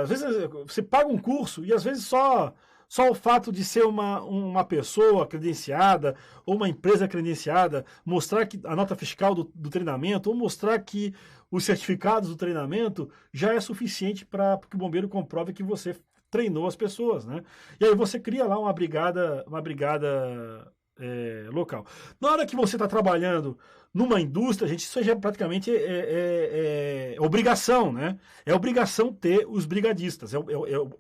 Às vezes você paga um curso e às vezes só o fato de ser uma pessoa credenciada ou uma empresa credenciada, mostrar que a nota fiscal do treinamento ou mostrar que os certificados do treinamento já é suficiente para que o bombeiro comprove que você treinou as pessoas, né? E aí você cria lá uma brigada local. Na hora que você está trabalhando numa indústria, gente, isso já praticamente é obrigação, né? É obrigação ter os brigadistas, é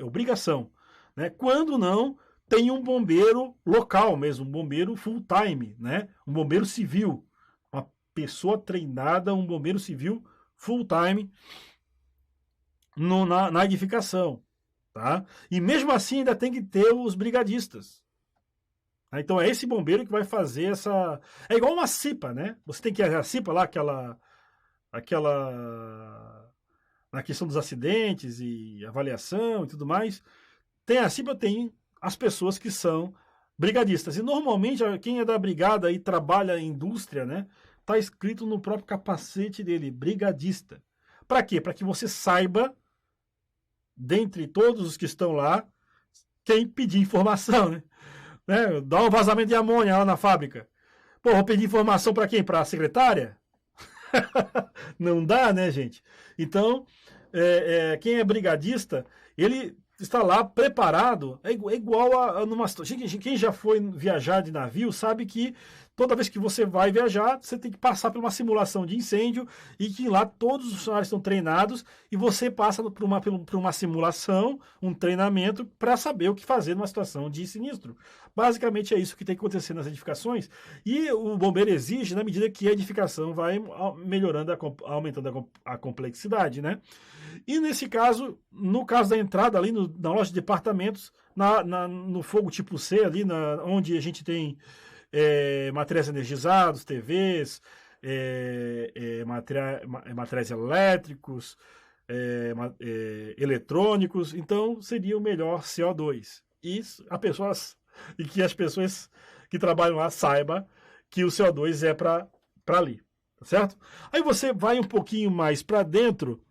obrigação. Né? Quando não, tem um bombeiro local mesmo, um bombeiro full-time, né? Um bombeiro civil, uma pessoa treinada, um bombeiro civil full-time na edificação. Tá? E mesmo assim ainda tem que ter os brigadistas. Então é esse bombeiro que vai fazer essa... É igual uma CIPA, né? Você tem que a CIPA lá, na questão dos acidentes e avaliação e tudo mais. Tem a CIPA, tem as pessoas que são brigadistas. E normalmente quem é da brigada e trabalha em indústria, né? está escrito no próprio capacete dele, brigadista. Para quê? Para que você saiba, dentre todos os que estão lá, quem pedir informação, né? Dá um vazamento de amônia lá na fábrica. Pô, vou pedir informação para quem? Para a secretária? Não dá, né, gente? Então, quem é brigadista, ele está lá preparado, é igual a numa situação. Quem já foi viajar de navio sabe que toda vez que você vai viajar, você tem que passar por uma simulação de incêndio e que lá todos os funcionários estão treinados e você passa por uma simulação, um treinamento para saber o que fazer numa situação de sinistro. Basicamente é isso que tem que acontecer nas edificações e o bombeiro exige na medida que a edificação vai melhorando, aumentando a complexidade, né? E nesse caso, no caso da entrada ali na loja de departamentos, no fogo tipo C ali, onde a gente tem materiais energizados, TVs, materiais elétricos, eletrônicos, então seria o melhor CO2. E que as pessoas que trabalham lá saibam que o CO2 é para ali, tá certo? Aí você vai um pouquinho mais para dentro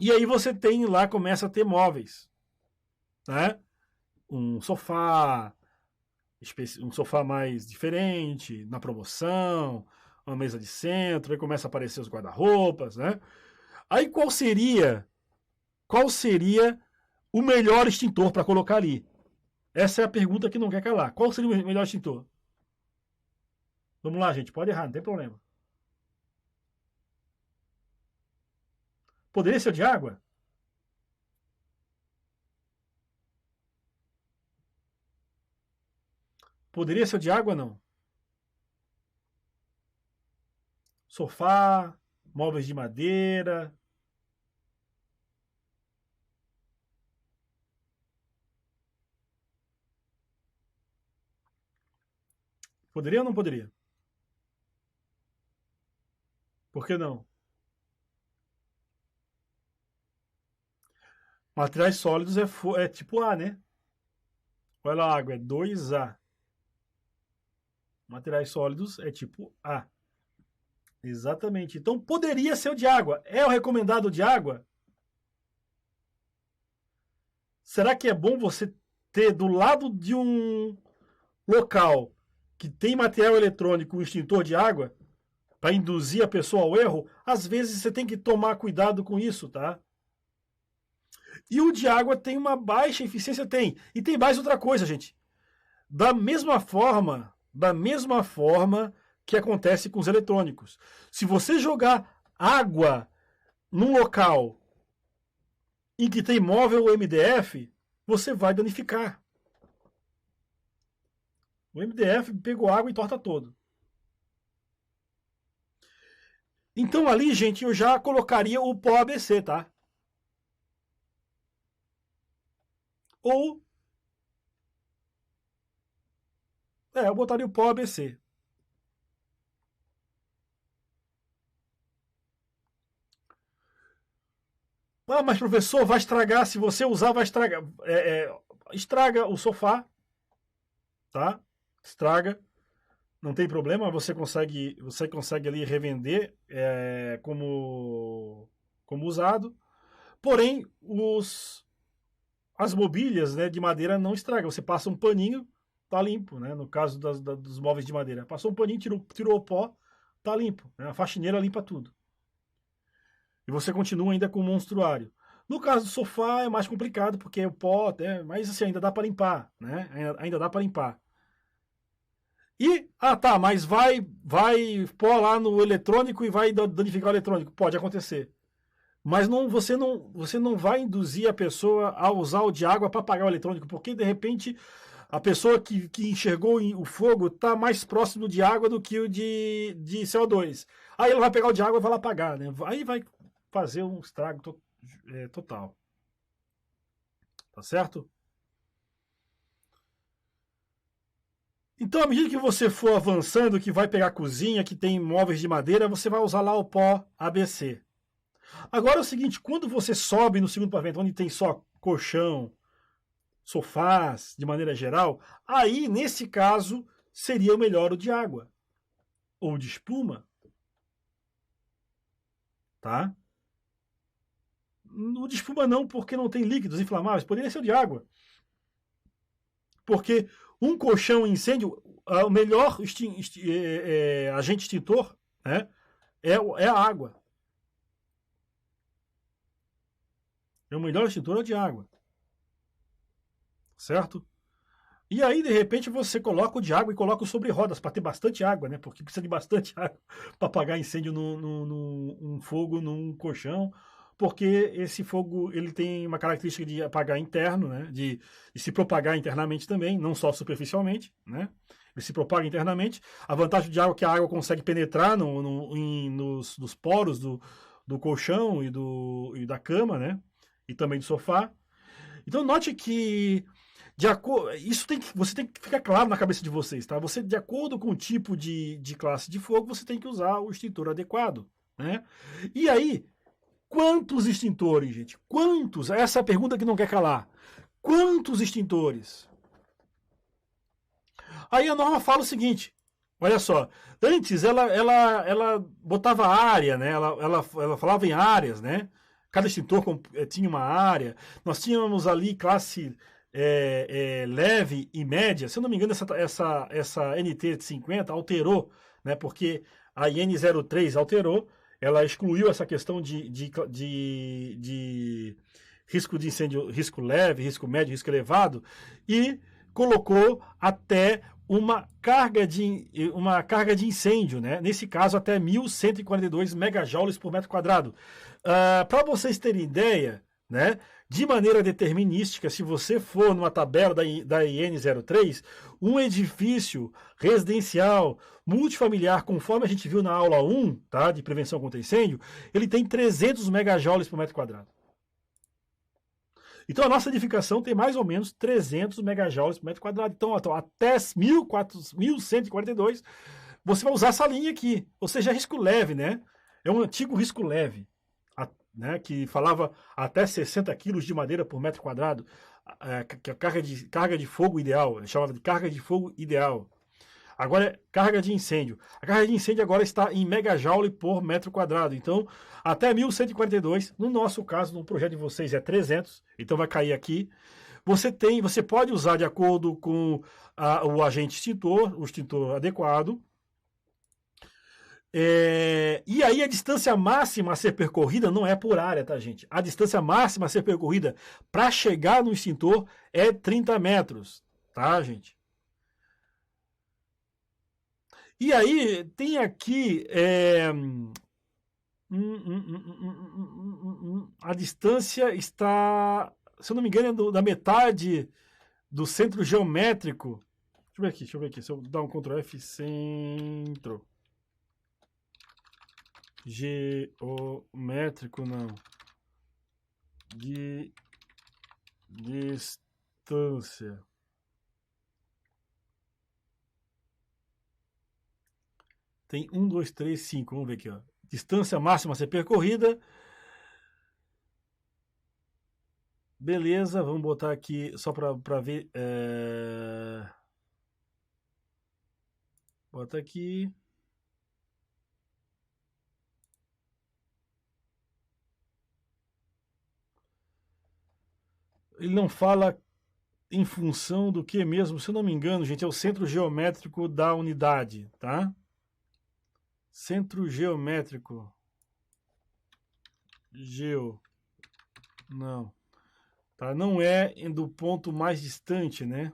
e aí você tem lá, começa a ter móveis, né? Um sofá mais diferente, na promoção, uma mesa de centro, aí começa a aparecer os guarda-roupas, né? Aí qual seria o melhor extintor para colocar ali? Essa é a pergunta que não quer calar. Qual seria o melhor extintor? Vamos lá, gente, pode errar, não tem problema. Poderia ser o de água? Poderia ser o de água, não? Sofá, móveis de madeira. Poderia ou não poderia? Por que não? Materiais sólidos é tipo A, né? Olha lá, a água é 2A. Materiais sólidos é tipo A. Exatamente. Então poderia ser o de água. É o recomendado de água? Será que é bom você ter do lado de um local que tem material eletrônico um extintor de água para induzir a pessoa ao erro? Às vezes você tem que tomar cuidado com isso, tá? E o de água tem uma baixa eficiência? Tem. E tem mais outra coisa, gente. Da mesma forma que acontece com os eletrônicos. Se você jogar água num local em que tem móvel MDF, você vai danificar. O MDF pegou água e torta todo. Então ali, gente, eu já colocaria o pó ABC, tá? Ou eu botaria o pó ABC. Ah, mas professor, vai estragar. Se você usar, vai estragar. Estraga o sofá, tá? Estraga. Não tem problema, você consegue ali revender como usado. Porém, as mobílias, né, de madeira não estragam. Você passa um paninho, tá limpo, né? No caso dos móveis de madeira. Passou um paninho, tirou o pó, tá limpo. Né? A faxineira limpa tudo. E você continua ainda com o monstruário. No caso do sofá é mais complicado, porque o pó, mas assim, ainda dá para limpar, né? Ainda dá para limpar. E, mas vai pôr lá no eletrônico e vai danificar o eletrônico. Pode acontecer. Mas você não vai induzir a pessoa a usar o de água para apagar o eletrônico, porque de repente a pessoa que enxergou o fogo está mais próximo de água do que o de CO2. Aí ela vai pegar o de água e vai lá apagar, né? Aí vai fazer um estrago total. Tá certo? Então, à medida que você for avançando, que vai pegar a cozinha, que tem móveis de madeira, você vai usar lá o pó ABC. Agora é o seguinte, quando você sobe no segundo pavimento, onde tem só colchão, sofás, de maneira geral, aí, nesse caso, seria o melhor o de água. Ou de espuma. tá? O de espuma não, porque não tem líquidos inflamáveis, poderia ser o de água. Porque um colchão incêndio, o melhor agente extintor, né, é a água. É o melhor extintor de água. Certo? E aí, de repente, você coloca o de água e coloca o sobre rodas para ter bastante água, né? Porque precisa de bastante água para apagar incêndio num fogo, num colchão. Porque esse fogo ele tem uma característica de apagar interno, né? De se propagar internamente também, não só superficialmente, né? Ele se propaga internamente. A vantagem de água é que a água consegue penetrar nos poros do colchão e da cama, né? E também do sofá. Então note que isso você tem que ficar claro na cabeça de vocês, tá? Você, de acordo com o tipo de classe de fogo, você tem que usar o extintor adequado, né? E aí, quantos extintores, gente? Quantos? Essa é a pergunta que não quer calar. Quantos extintores? Aí a norma fala o seguinte, olha só, antes ela botava área, né? Ela falava em áreas, né? Cada extintor tinha uma área. Nós tínhamos ali classe leve e média. Se eu não me engano, essa NT50 alterou, né? Porque a IN03 alterou, ela excluiu essa questão de risco de incêndio, risco leve, risco médio, risco elevado, e colocou até uma carga de incêndio, né? Nesse caso, até 1.142 megajoules por metro quadrado. Para vocês terem ideia, né? De maneira determinística, se você for numa tabela da IN03, um edifício residencial multifamiliar, conforme a gente viu na aula 1, tá, de prevenção contra incêndio, ele tem 300 megajoules por metro quadrado. Então a nossa edificação tem mais ou menos 300 megajoules por metro quadrado. Então até 1.142 você vai usar essa linha aqui. Ou seja, é risco leve, né? É um antigo risco leve, né? Que falava até 60 quilos de madeira por metro quadrado, que a carga de fogo ideal, chamava de carga de fogo ideal. Agora é carga de incêndio. A carga de incêndio agora está em megajoule por metro quadrado. Então, até 1.142, no nosso caso, no projeto de vocês é 300, então vai cair aqui. Você pode usar de acordo com o agente extintor, o extintor adequado. E aí a distância máxima a ser percorrida não é por área, tá, gente? A distância máxima a ser percorrida para chegar no extintor é 30 metros, tá, gente? E aí tem aqui a distância está, se eu não me engano, da metade do centro geométrico. Deixa eu ver aqui. Se eu dar um Ctrl F, centro geométrico, não. De distância. Tem 1, 2, 3, 5. Vamos ver aqui, ó. Distância máxima a ser percorrida. Beleza, vamos botar aqui só para ver. Bota aqui. Ele não fala em função do que mesmo, se eu não me engano, gente, é o centro geométrico da unidade, tá? Centro geométrico. Não. Tá? Não é do ponto mais distante, né?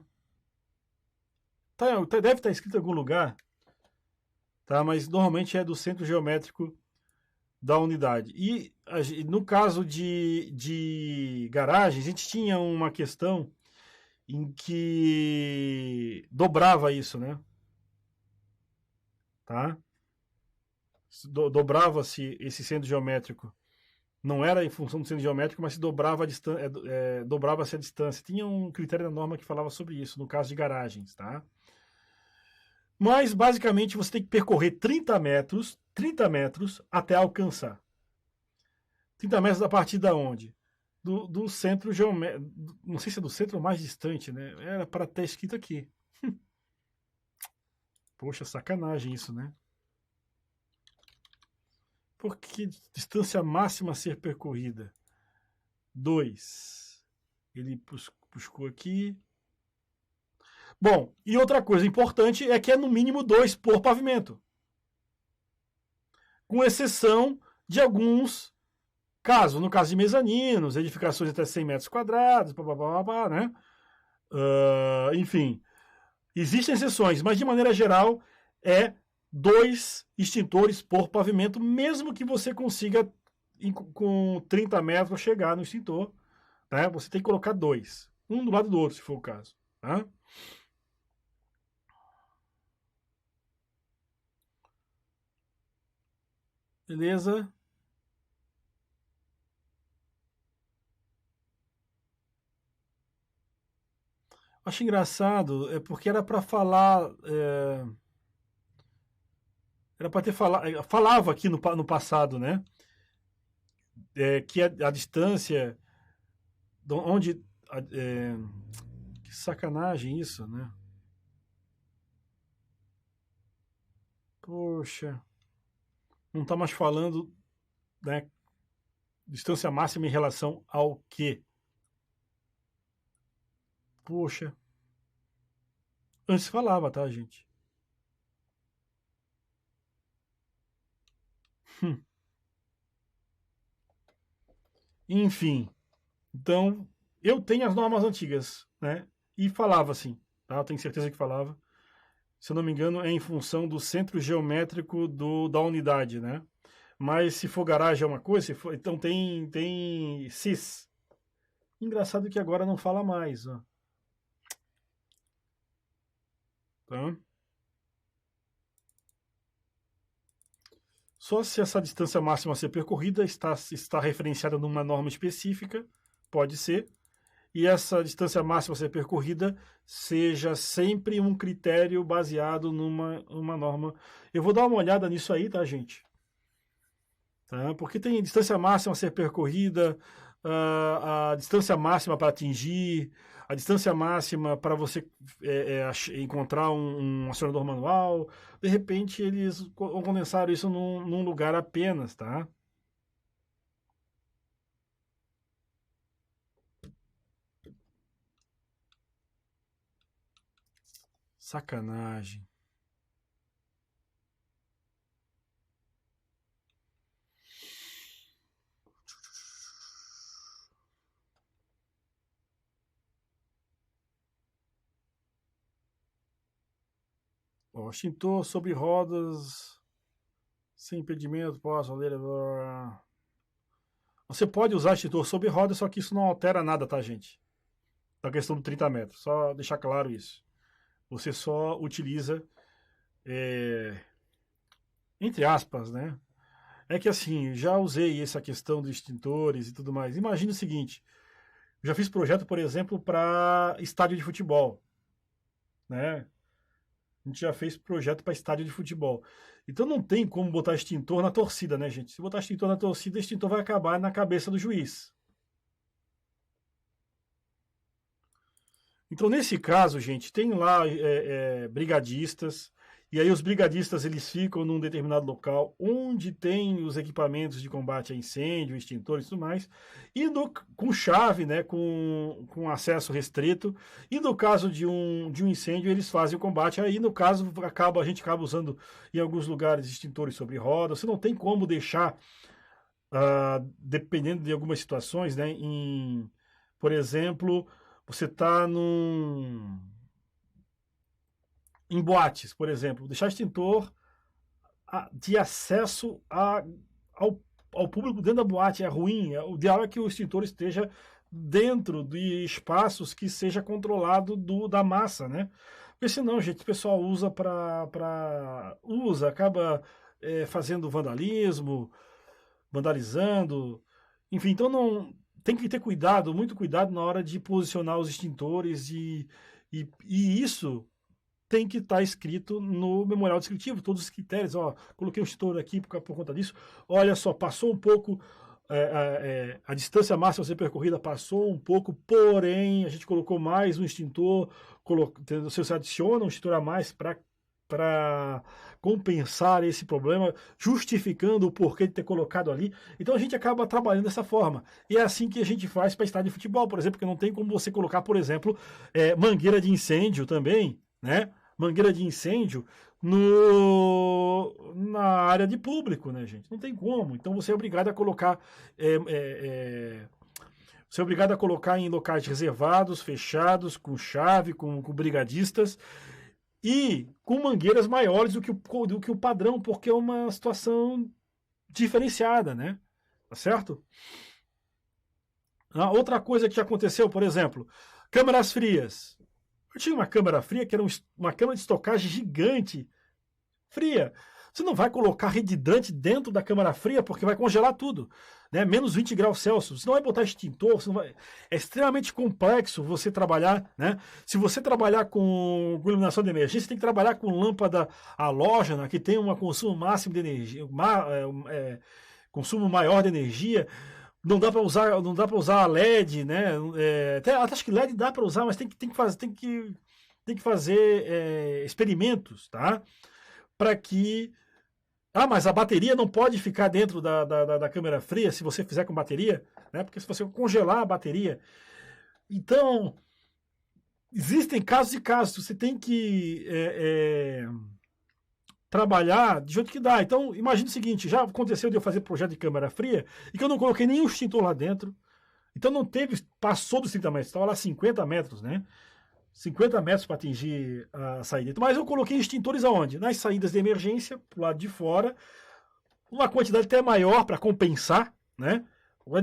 Deve estar escrito em algum lugar, tá? Mas normalmente é do centro geométrico da unidade. E no caso de garagem, a gente tinha uma questão em que dobrava isso, né? Tá? Dobrava-se esse centro geométrico. Não era em função do centro geométrico, mas se dobrava-se a distância. Tinha um critério da norma que falava sobre isso, no caso de garagens, tá? Mas, basicamente, você tem que percorrer 30 metros até alcançar. 30 metros a partir da onde? Do centro geométrico. Não sei se é do centro mais distante, né? Era para ter escrito aqui. Poxa, sacanagem isso, né? Porque distância máxima a ser percorrida? 2. Ele buscou aqui. Bom, e outra coisa importante é que é no mínimo 2 por pavimento. Com exceção de alguns casos, no caso de mezaninos, edificações até 100 metros quadrados, né? Enfim, existem exceções, mas de maneira geral é 2 extintores por pavimento, mesmo que você consiga com 30 metros chegar no extintor, né? Você tem que colocar 2, um do lado do outro, se for o caso, tá? Beleza? Acho engraçado, é porque era para falar. Era para ter falado. Falava aqui no passado, né? Que a distância. Onde. Que sacanagem isso, né? Poxa. Não está mais falando, né? Distância máxima em relação ao quê? Poxa. Antes falava, tá, gente? Enfim. Então, eu tenho as normas antigas, né? E falava assim, tá? Eu tenho certeza que falava. Se eu não me engano, é em função do centro geométrico da unidade, né? Mas se for garagem é uma coisa, então tem CIS. Engraçado que agora não fala mais, ó. Tá? Só se essa distância máxima a ser percorrida está referenciada numa norma específica, pode ser, e essa distância máxima a ser percorrida seja sempre um critério baseado numa norma. Eu vou dar uma olhada nisso aí, tá, gente? Tá? Porque tem distância máxima a ser percorrida, a distância máxima para atingir, a distância máxima para você encontrar um acionador manual. De repente, eles condensaram isso num lugar apenas, tá? Sacanagem. Ó, extintor sobre rodas, sem impedimento, posso ler. Você pode usar extintor sobre rodas, só que isso não altera nada, tá, gente? Da questão do 30 metros, só deixar claro isso. Você só utiliza, entre aspas, né? É que assim, já usei essa questão de extintores e tudo mais. Imagine o seguinte: já fiz projeto, por exemplo, para estádio de futebol, né? A gente já fez projeto para estádio de futebol. Então não tem como botar extintor na torcida, né, gente? Se botar extintor na torcida, o extintor vai acabar na cabeça do juiz. Então, nesse caso, gente, tem lá brigadistas, e aí os brigadistas eles ficam num determinado local onde tem os equipamentos de combate a incêndio, extintores e tudo mais, e com chave, né, com acesso restrito, e no caso de um incêndio eles fazem o combate, aí no caso a gente acaba usando em alguns lugares extintores sobre roda, você não tem como deixar, dependendo de algumas situações, né, por exemplo, você está em boates, por exemplo, deixar extintor de acesso ao público dentro da boate é ruim. O ideal é que o extintor esteja dentro de espaços que seja controlado da massa, né? Porque senão, gente, o pessoal usa acaba fazendo vandalismo, vandalizando, enfim, então não tem que ter cuidado, muito cuidado na hora de posicionar os extintores e isso tem que estar escrito no memorial descritivo, todos os critérios, ó, coloquei um extintor aqui por conta disso, olha só, passou um pouco, a distância máxima a ser percorrida passou um pouco, porém, a gente colocou mais um extintor, você adiciona um extintor a mais para para compensar esse problema, justificando o porquê de ter colocado ali. Então a gente acaba trabalhando dessa forma. E é assim que a gente faz para estádio de futebol, por exemplo, que não tem como você colocar, por exemplo, mangueira de incêndio também, né? Mangueira de incêndio na área de público, né, gente? Não tem como. Então você é obrigado a colocar. Você é obrigado a colocar em locais reservados, fechados, com chave, com brigadistas e com mangueiras maiores do que o padrão, porque é uma situação diferenciada, né? Tá certo? Outra coisa que já aconteceu, por exemplo, câmaras frias. Eu tinha uma câmara fria que era uma câmara de estocagem gigante, fria. Você não vai colocar rede hidrante dentro da câmara fria porque vai congelar tudo, né? Menos 20 graus Celsius. Você não vai botar extintor, é extremamente complexo você trabalhar, né? Se você trabalhar com iluminação de emergência, você tem que trabalhar com lâmpada halógena, que tem um consumo máximo de energia, consumo maior de energia. Não dá para usar LED, né? Até acho que LED dá para usar, mas tem que fazer experimentos, tá? Para que mas a bateria não pode ficar dentro da câmera fria se você fizer com bateria, né? Porque se você congelar a bateria. Então, existem casos e casos. Você tem que trabalhar de jeito que dá. Então, imagine o seguinte: já aconteceu de eu fazer projeto de câmera fria e que eu não coloquei nenhum extintor lá dentro. Então, passou dos 30 metros, estava lá 50 metros, né? 50 metros para atingir a saída. Mas eu coloquei extintores aonde? Nas saídas de emergência, pro lado de fora, uma quantidade até maior para compensar, né?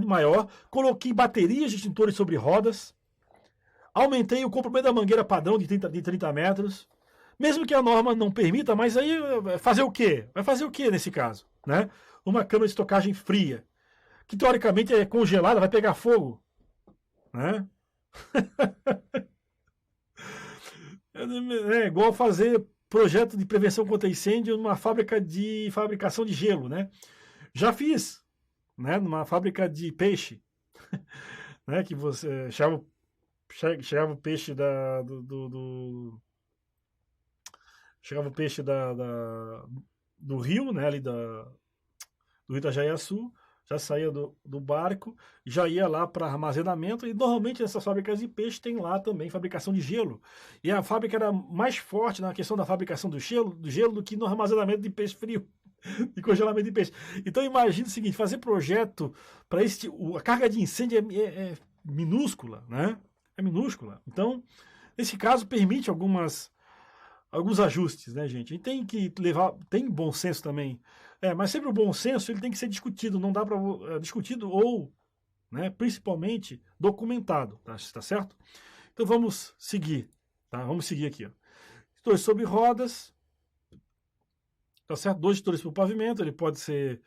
Maior. Coloquei baterias de extintores sobre rodas. Aumentei o comprimento da mangueira padrão de 30 metros. Mesmo que a norma não permita, mas aí vai fazer o quê? Vai fazer o quê nesse caso? Né? Uma câmara de estocagem fria, que teoricamente é congelada, vai pegar fogo. Né? É igual fazer projeto de prevenção contra incêndio numa fábrica de fabricação de gelo, né? Já fiz, né? Numa fábrica de peixe, né? Que você chegava o peixe chegava o peixe do rio, né? Ali do Rio Itajaí-Açu, já saía do barco, já ia lá para armazenamento, e normalmente nessas fábricas de peixe tem lá também fabricação de gelo. E a fábrica era mais forte na questão da fabricação do gelo do que no armazenamento de peixe frio, de congelamento de peixe. Então imagine o seguinte: fazer projeto para a carga de incêndio é minúscula, né? É minúscula. Então, nesse caso, permite alguns ajustes, né, gente? E tem que tem bom senso também. Mas sempre o bom senso ele tem que ser discutido, não dá para discutido ou, né, principalmente documentado, tá certo? Então vamos seguir, tá? Vamos seguir aqui, ó. Extintores sobre rodas, tá certo? 2 extintores para o pavimento, ele pode ser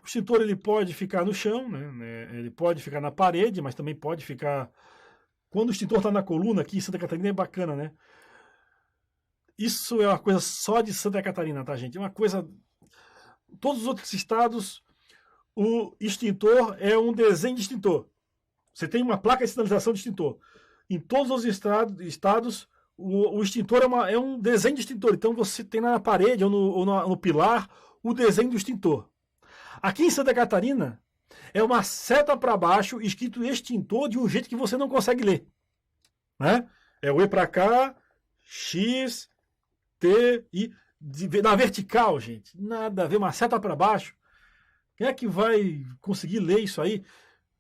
o extintor ele pode ficar no chão, né? Ele pode ficar na parede, mas também pode ficar quando o extintor está na coluna. Aqui em Santa Catarina é bacana, né? Isso é uma coisa só de Santa Catarina, tá, gente? É uma coisa. Todos os outros estados, o extintor é um desenho de extintor. Você tem uma placa de sinalização de extintor. Em todos os estados, o extintor é um desenho de extintor. Então você tem na parede ou no pilar o desenho do extintor. Aqui em Santa Catarina, é uma seta para baixo escrito extintor de um jeito que você não consegue ler. Né? É o E para cá, X, T, I. Na vertical, gente. Nada a ver, uma seta para baixo. Quem é que vai conseguir ler isso aí?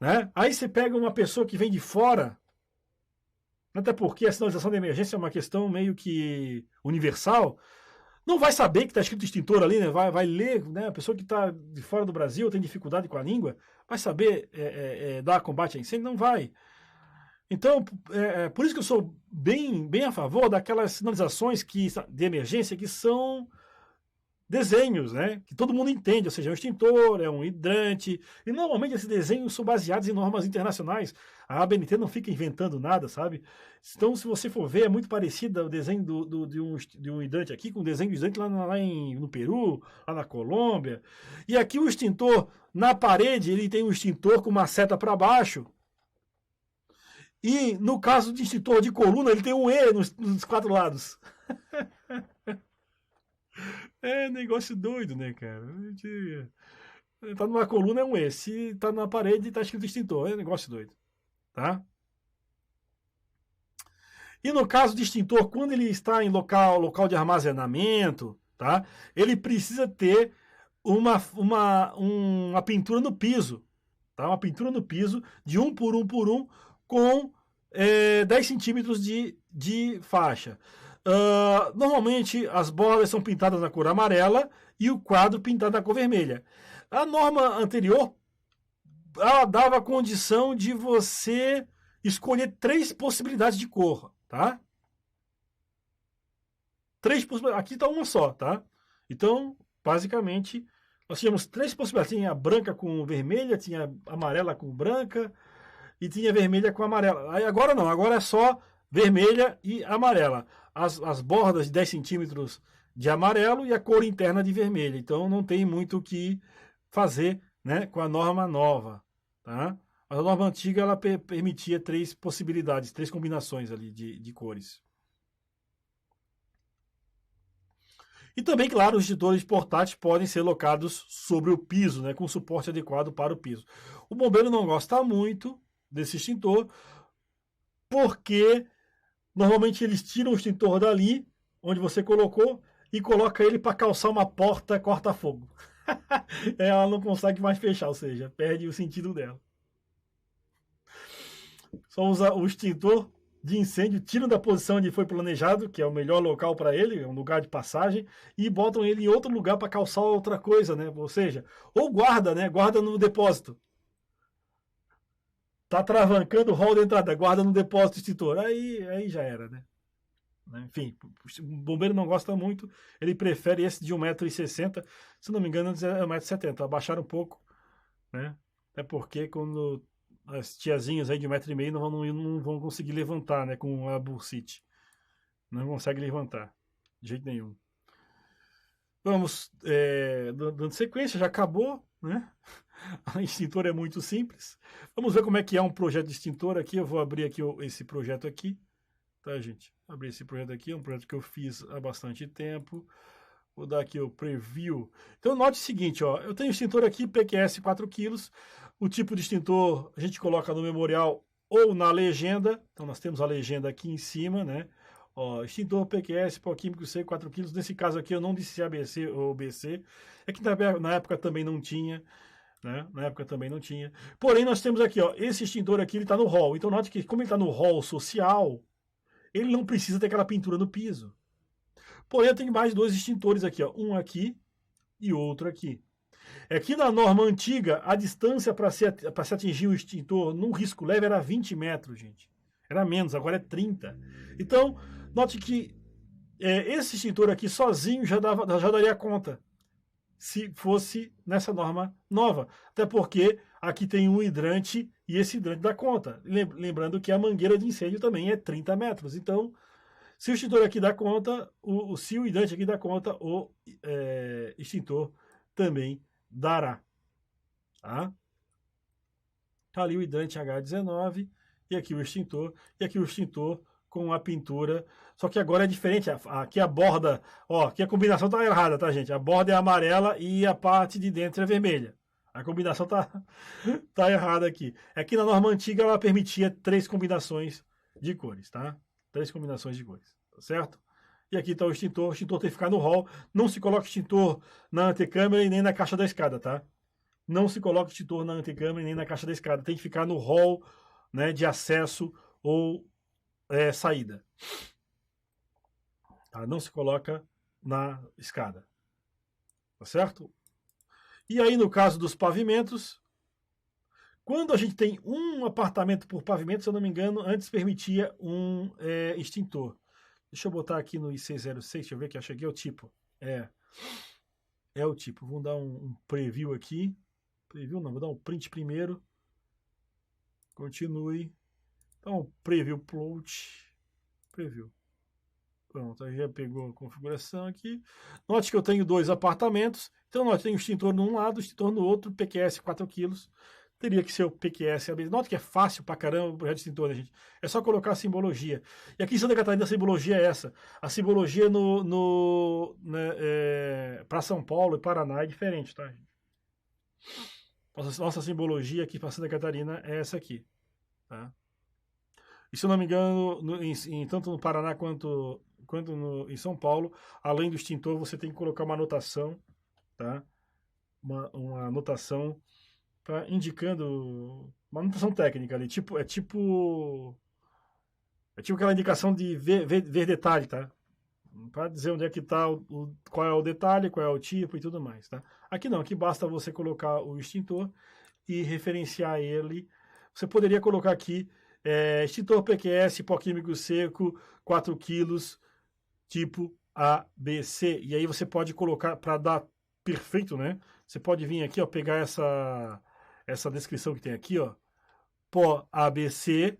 Né? Aí você pega uma pessoa que vem de fora, até porque a sinalização de emergência é uma questão meio que universal, não vai saber que está escrito extintor ali, né? Vai ler, né? A pessoa que está de fora do Brasil, tem dificuldade com a língua, vai saber dar combate a incêndio? Não vai. Então, por isso que eu sou bem a favor daquelas sinalizações de emergência que são desenhos, né? Que todo mundo entende, ou seja, é um extintor, é um hidrante, e normalmente esses desenhos são baseados em normas internacionais. A ABNT não fica inventando nada, sabe? Então, se você for ver, é muito parecido o desenho de um hidrante aqui com o desenho do hidrante lá no Peru, lá na Colômbia. E aqui o extintor, na parede, ele tem um extintor com uma seta para baixo. E no caso de extintor de coluna, ele tem um E nos 4 lados. É negócio doido, né, cara? Tá numa coluna é um E. Se tá na parede, tá escrito extintor. É negócio doido, tá? E no caso de extintor, quando ele está em local de armazenamento, tá? Ele precisa ter uma pintura no piso, tá? Uma pintura no piso de 1 por 1 por 1 com 10 centímetros de faixa. Normalmente as bordas são pintadas na cor amarela e o quadro pintado na cor vermelha. A norma anterior ela dava a condição de você escolher 3 possibilidades de cor, tá? 3 possibilidades. Aqui está uma só, tá? Então, basicamente, nós tínhamos 3 possibilidades. Tinha branca com vermelha, tinha amarela com branca e tinha vermelha com amarela. Aí agora não, agora é só vermelha e amarela. As bordas de 10 centímetros de amarelo e a cor interna de vermelho. Então não tem muito o que fazer, né, com a norma nova, tá? Mas a norma antiga ela permitia 3 possibilidades, 3 combinações ali de cores. E também, claro, os extintores portáteis podem ser locados sobre o piso, né, com suporte adequado para o piso. O bombeiro não gosta muito desse extintor, porque normalmente eles tiram o extintor dali, onde você colocou, e coloca ele para calçar uma porta corta-fogo. Ela não consegue mais fechar, ou seja, perde o sentido dela. Só usa o extintor de incêndio, tiram da posição onde foi planejado, que é o melhor local para ele, é um lugar de passagem, e botam ele em outro lugar para calçar outra coisa, né? Ou seja, ou guarda, né? Guarda no depósito. Tá travancando o hall de entrada, guarda no depósito extintor. Aí já era, né? Enfim, o bombeiro não gosta muito, ele prefere esse de 1,60 m, se não me engano, é 1,70 m. Abaixaram um pouco, né? Até porque quando as tiazinhas aí de 1,5 m não vão conseguir levantar, né? Com a bursite. Não consegue levantar, de jeito nenhum. Vamos, dando sequência, já acabou, né? A extintor é muito simples. Vamos ver como é que é um projeto de extintor aqui. Eu vou abrir aqui esse projeto aqui, tá, gente? Abrir esse projeto aqui, é um projeto que eu fiz há bastante tempo. Vou dar aqui o preview. Então, note o seguinte, ó. Eu tenho extintor aqui, PQS 4 kg. O tipo de extintor a gente coloca no memorial ou na legenda. Então, nós temos a legenda aqui em cima, né? Ó, extintor PQS, pó químico C, 4 kg. Nesse caso aqui, eu não disse ABC ou BC. É que na época também não tinha. Né? Na época também não tinha. Porém, nós temos aqui, ó, esse extintor aqui, ele está no hall. Então, note que como ele está no hall social, ele não precisa ter aquela pintura no piso. Porém, eu tenho mais 2 extintores aqui, ó, um aqui e outro aqui. Aqui na norma antiga, a distância para se atingir o extintor num risco leve era 20 metros, gente. Era menos, agora é 30. Então, note que esse extintor aqui sozinho já daria conta, se fosse nessa norma nova. Até porque aqui tem um hidrante e esse hidrante dá conta. Lembrando que a mangueira de incêndio também é 30 metros. Então, se o extintor aqui dá conta, se o hidrante aqui dá conta, o extintor também dará. Tá? Tá ali o hidrante H19 e aqui o extintor. E aqui o extintor com a pintura. Só que agora é diferente. Aqui a borda, ó, aqui a combinação tá errada, tá, gente? A borda é amarela e a parte de dentro é vermelha. A combinação tá errada aqui. Aqui na norma antiga ela permitia 3 combinações de cores, tá? 3 combinações de cores, tá certo? E aqui está o extintor tem que ficar no hall. Não se coloca extintor na antecâmara e nem na caixa da escada, tá? Não se coloca extintor na antecâmara e nem na caixa da escada. Tem que ficar no hall, né, de acesso ou saída. Tá? Não se coloca na escada. Tá certo? E aí, no caso dos pavimentos, quando a gente tem um apartamento por pavimento, se eu não me engano, antes permitia um extintor. Deixa eu botar aqui no IC06, deixa eu ver que achei que é o tipo. É o tipo. Vamos dar um preview aqui. Preview não, vou dar um print primeiro. Continue. Então, preview plot. Preview. Pronto, aí já pegou a configuração aqui. Note que eu tenho 2 apartamentos. Então, note, tem o extintor num lado, o extintor no outro, PQS 4 kg. teria que ser o PQS. Nota que é fácil pra caramba o projeto de extintor, né, gente? É só colocar a simbologia. E aqui em Santa Catarina a simbologia é essa. A simbologia para São Paulo e Paraná é diferente, tá, gente? Nossa simbologia aqui para Santa Catarina é essa aqui, tá? E se eu não me engano, tanto no Paraná quanto em São Paulo, além do extintor, você tem que colocar uma anotação, tá? Uma anotação indicando uma anotação técnica ali, é tipo aquela indicação de ver detalhe, tá? Para dizer onde é que tá qual é o detalhe, qual é o tipo e tudo mais, tá? Aqui não, aqui basta você colocar o extintor e referenciar ele. Você poderia colocar aqui extintor PQS, pó químico seco, 4 quilos, tipo ABC. E aí você pode colocar, para dar perfeito, né? Você pode vir aqui, ó, pegar essa descrição que tem aqui, ó. Pó ABC,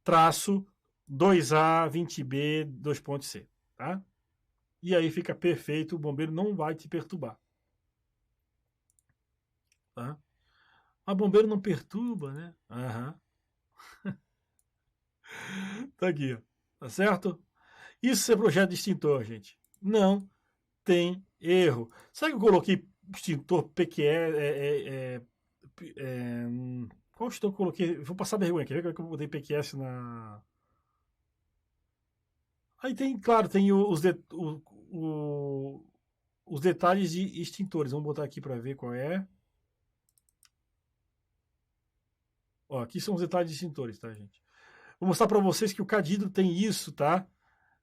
traço 2A, 20B, 2.C, tá? E aí fica perfeito, o bombeiro não vai te perturbar. Tá? Mas bombeiro não perturba, né? Aham. Tá aqui, ó. Tá certo? Isso é projeto de extintor, gente. Não tem erro. Sabe que eu coloquei extintor PQE? Qual extintor eu coloquei? Vou passar vergonha aqui. Vê como é que eu botei PQS na. Aí tem, claro, tem os detalhes de extintores. Vamos botar aqui para ver qual é. Ó, aqui são os detalhes de extintores, tá, gente? Vou mostrar para vocês que o Cadidro tem isso, tá?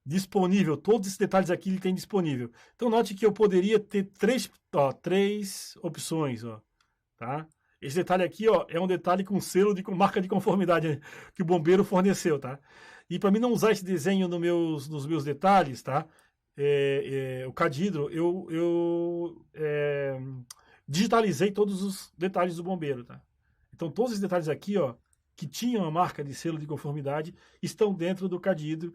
Disponível. Todos esses detalhes aqui ele tem disponível. Então note que eu poderia ter três opções, ó, tá? Esse detalhe aqui, ó, é um detalhe com selo de marca de conformidade, né, que o bombeiro forneceu, tá? E para mim não usar esse desenho nos meus detalhes, tá? O Cadidro, eu digitalizei todos os detalhes do bombeiro, tá? Então todos os detalhes aqui, ó, que tinham a marca de selo de conformidade, estão dentro do Cadidro.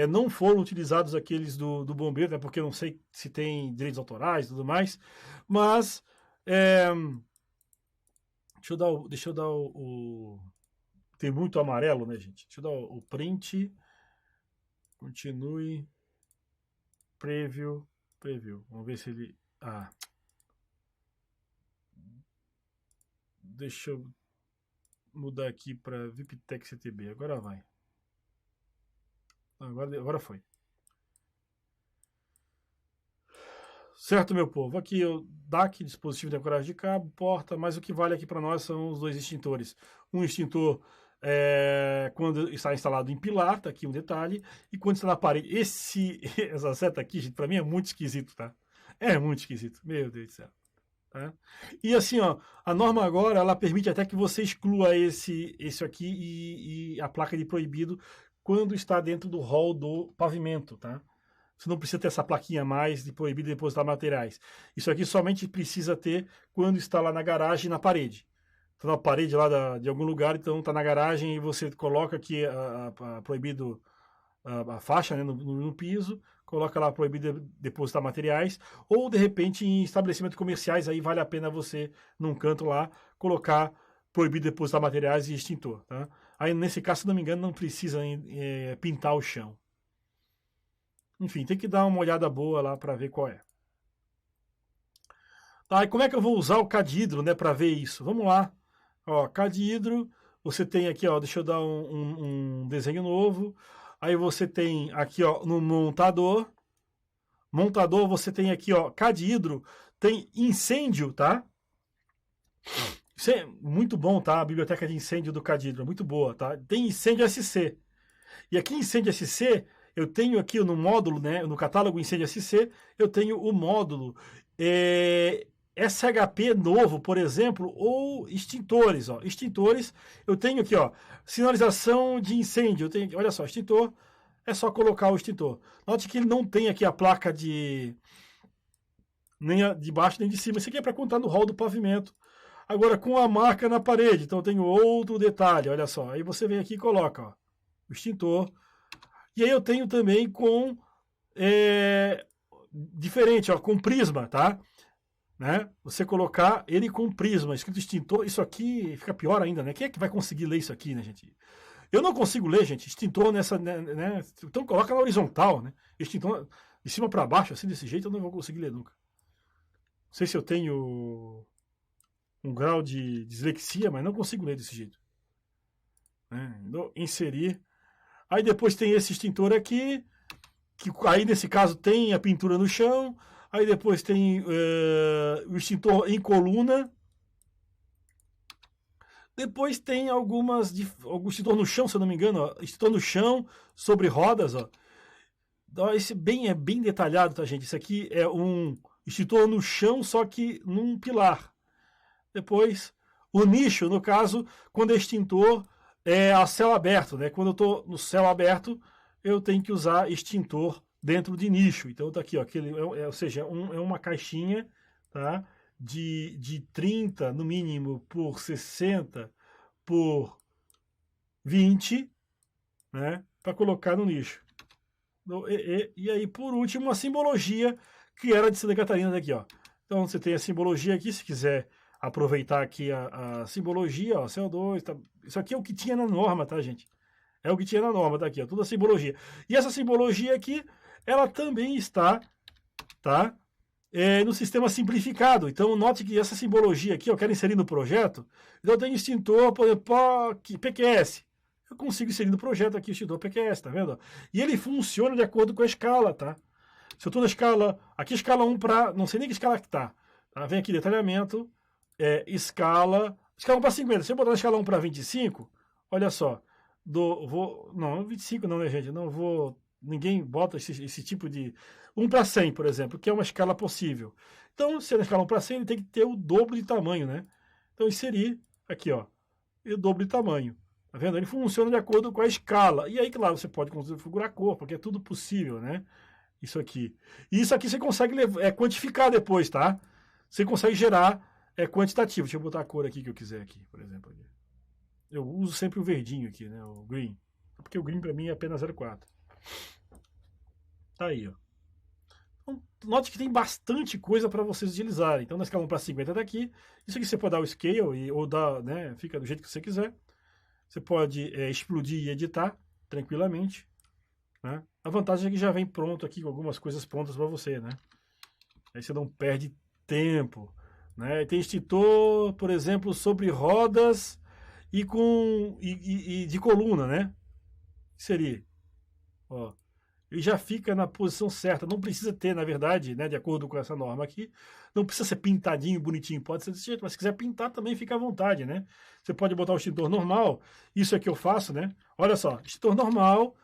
Não foram utilizados aqueles do bombeiro, né, porque eu não sei se tem direitos autorais e tudo mais, mas deixa eu dar tem muito amarelo, né, gente? Deixa eu dar o print. Continue. Preview. Vamos ver se ele... Deixa eu mudar aqui para VIPTEX CTB. Agora vai. Agora foi. Certo, meu povo? Aqui o DAC, dispositivo de ancoragem de cabo, porta, mas o que vale aqui para nós são os dois extintores. Um extintor quando está instalado em pilar, tá aqui um detalhe, e quando está na parede. Essa seta aqui, gente, para mim é muito esquisito, tá? É muito esquisito, meu Deus do céu. Tá? E assim, ó, a norma agora, ela permite até que você exclua esse aqui e a placa de proibido quando está dentro do hall do pavimento, tá? Você não precisa ter essa plaquinha mais de proibido depositar materiais. Isso aqui somente precisa ter quando está lá na garagem e na parede. Está na parede lá de algum lugar, então está na garagem e você coloca aqui a proibido a faixa, né, no piso, coloca lá proibido depositar materiais, ou de repente em estabelecimentos comerciais, aí vale a pena você, num canto lá, colocar proibido depositar materiais e extintor. Tá? Aí nesse caso, se não me engano, não precisa pintar o chão. Enfim, tem que dar uma olhada boa lá para ver qual é. Tá, e como é que eu vou usar o Cadidro, né, para ver isso? Vamos lá. Ó, Cadidro, você tem aqui, ó, deixa eu dar um desenho novo. Aí você tem aqui, ó, no montador. Montador, você tem aqui, ó, Cadidro, tem incêndio, tá? Isso é muito bom, tá? A biblioteca de incêndio do Cadidro, muito boa, tá? Tem incêndio SC. E aqui incêndio SC, eu tenho aqui no módulo, né, no catálogo incêndio SC, eu tenho o módulo SHP novo, por exemplo, ou extintores, ó. Extintores, eu tenho aqui, ó, sinalização de incêndio. Eu tenho, olha só, extintor, é só colocar o extintor. Note que ele não tem aqui a placa nem de baixo nem de cima. Isso aqui é para contar no hall do pavimento. Agora, com a marca na parede, então eu tenho outro detalhe, olha só. Aí você vem aqui e coloca, ó, o extintor. E aí eu tenho também com diferente, ó, com prisma, tá? né? Você colocar ele com prisma, escrito extintor, isso aqui fica pior ainda, né? Quem é que vai conseguir ler isso aqui, né, gente? Eu não consigo ler, gente, extintor nessa, né? Então coloca na horizontal, né? Extintor de cima para baixo, assim, desse jeito, eu não vou conseguir ler nunca. Não sei se eu tenho um grau de dislexia, mas não consigo ler desse jeito. Né? Inserir. Aí depois tem esse extintor aqui, que aí nesse caso tem a pintura no chão. Aí depois tem o extintor em coluna. Depois tem algum extintor no chão, se eu não me engano. Ó, extintor no chão, sobre rodas. Ó. Esse é bem detalhado, tá, gente? Isso aqui é um extintor no chão, só que num pilar. Depois, o nicho, no caso, quando é extintor é a céu aberto, né? Quando eu estou no céu aberto, eu tenho que usar extintor dentro de nicho. Então tá aqui, ó, ou seja, é uma caixinha, tá? De 30 no mínimo por 60 por 20, né? Para colocar no nicho. E aí, por último, a simbologia que era de Santa Catarina daqui, ó. Então você tem a simbologia aqui, se quiser aproveitar aqui a simbologia, ó, CO2, tá? Isso aqui é o que tinha na norma, tá, gente? É o que tinha na norma, tá aqui, ó, toda a simbologia. E essa simbologia aqui, ela também está, tá? No sistema simplificado. Então, note que essa simbologia aqui, eu quero inserir no projeto, então eu tenho extintor, por exemplo, PQS. Eu consigo inserir no projeto aqui o extintor PQS, tá vendo? E ele funciona de acordo com a escala, tá? Se eu estou na escala, aqui escala 1 para, não sei nem que escala que tá. Vem aqui detalhamento, escala 1 para 50. Se eu botar na escala 1 para 25, olha só, não, 25 não, né, gente? Não vou, ninguém bota esse tipo de 1 para 100, por exemplo, que é uma escala possível. Então, se é na escala 1 para 100, ele tem que ter o dobro de tamanho, né? Então, inserir aqui, ó, e o dobro de tamanho. Tá vendo? Ele funciona de acordo com a escala. E aí, claro, você pode configurar a cor, porque é tudo possível, né? Isso aqui. E isso aqui você consegue quantificar depois, tá? Você consegue gerar quantitativo. Deixa eu botar a cor aqui que eu quiser aqui, por exemplo. Eu uso sempre o verdinho aqui, né? O green. Porque o green para mim é apenas 0,4. Tá aí, ó. Então, note que tem bastante coisa para vocês utilizarem. Então, na escala 1 para 50 daqui. Isso aqui você pode dar o scale ou dar, né? Fica do jeito que você quiser. Você pode explodir e editar tranquilamente. Né? A vantagem é que já vem pronto aqui, com algumas coisas prontas para você, né? Aí você não perde tempo. Né? Tem extintor, por exemplo, sobre rodas e de coluna, né? Seria. Ó, ele já fica na posição certa. Não precisa ter, na verdade, né, de acordo com essa norma aqui, não precisa ser pintadinho, bonitinho. Pode ser desse jeito, mas se quiser pintar também fica à vontade, né? Você pode botar o extintor normal. Isso é que eu faço, né? Olha só, extintor normal,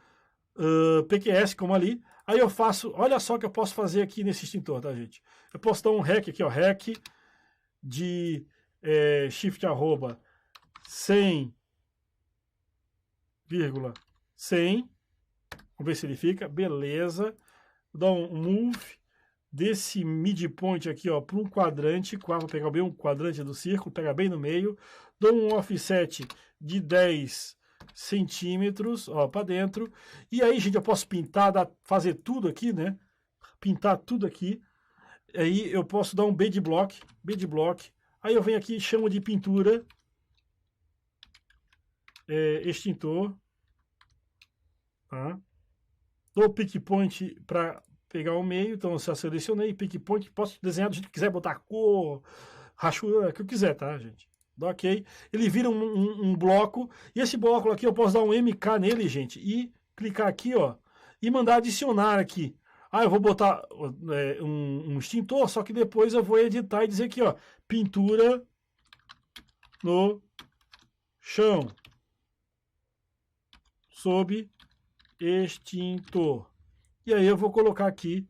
PQS como ali. Aí eu faço, olha só o que eu posso fazer aqui nesse extintor, tá, gente? Eu posso dar um REC aqui, ó, REC de shift arroba 100,100. Vamos ver se ele fica. Beleza. Vou dar um move desse midpoint aqui, ó, para um quadrante. Vou pegar bem um quadrante do círculo, pegar bem no meio. Dou um offset de 10 centímetros, ó, para dentro. E aí, gente, eu posso pintar, fazer tudo aqui, né? Pintar tudo aqui. Aí eu posso dar um bed block. Aí eu venho aqui e chamo de pintura. Extintor. Tá? Dou pick point para pegar o meio. Então eu já selecionei pick point. Posso desenhar do jeito que quiser, botar cor, rachura, o que eu quiser, tá, gente? Dá ok. Ele vira um bloco. E esse bloco aqui eu posso dar um MK nele, gente. E clicar aqui, ó. E mandar adicionar aqui. Eu vou botar um extintor, só que depois eu vou editar e dizer aqui, ó. Pintura no chão. Sob extintor. E aí eu vou colocar aqui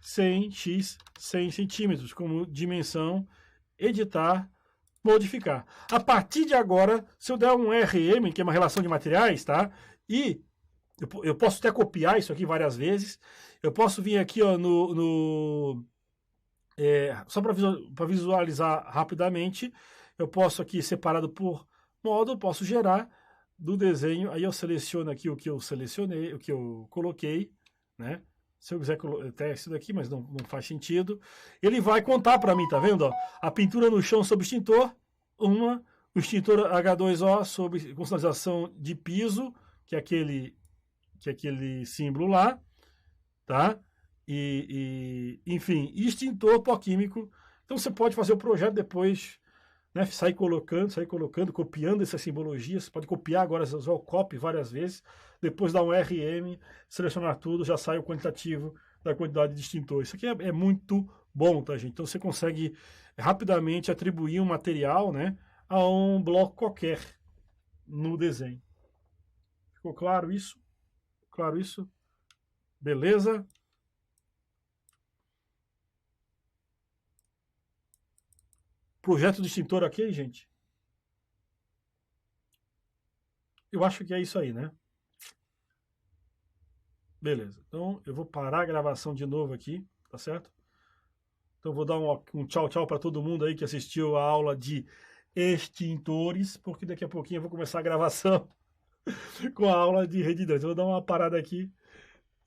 100x 100 centímetros como dimensão, editar, modificar. A partir de agora, se eu der um RM, que é uma relação de materiais, tá? E eu posso até copiar isso aqui várias vezes. Eu posso vir aqui, ó, só para visualizar rapidamente, eu posso aqui separado por módulo, posso gerar do desenho, aí eu seleciono aqui o que eu selecionei, o que eu coloquei, né? Se eu quiser até isso daqui, mas não faz sentido. Ele vai contar para mim, tá vendo? Ó, a pintura no chão sob extintor, o extintor H2O sob com sinalização de piso, que é aquele símbolo lá, tá? Enfim, extintor pó químico. Então você pode fazer o projeto depois, né, sair colocando, copiando essas simbologias. Você pode copiar agora, usar o copy várias vezes, depois dar um RM, selecionar tudo, já sai o quantitativo da quantidade de extintor. Isso aqui é muito bom, tá, gente? Então você consegue rapidamente atribuir um material, né, a um bloco qualquer no desenho. Ficou claro isso? Claro isso? Beleza? Projeto de extintor aqui, gente? Eu acho que é isso aí, né? Beleza. Então eu vou parar a gravação de novo aqui, tá certo? Então vou dar um tchau, tchau para todo mundo aí que assistiu a aula de extintores, porque daqui a pouquinho eu vou começar a gravação com a aula de rede 2. Eu vou dar uma parada aqui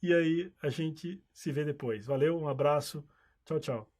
e aí a gente se vê depois. Valeu, um abraço, tchau, tchau.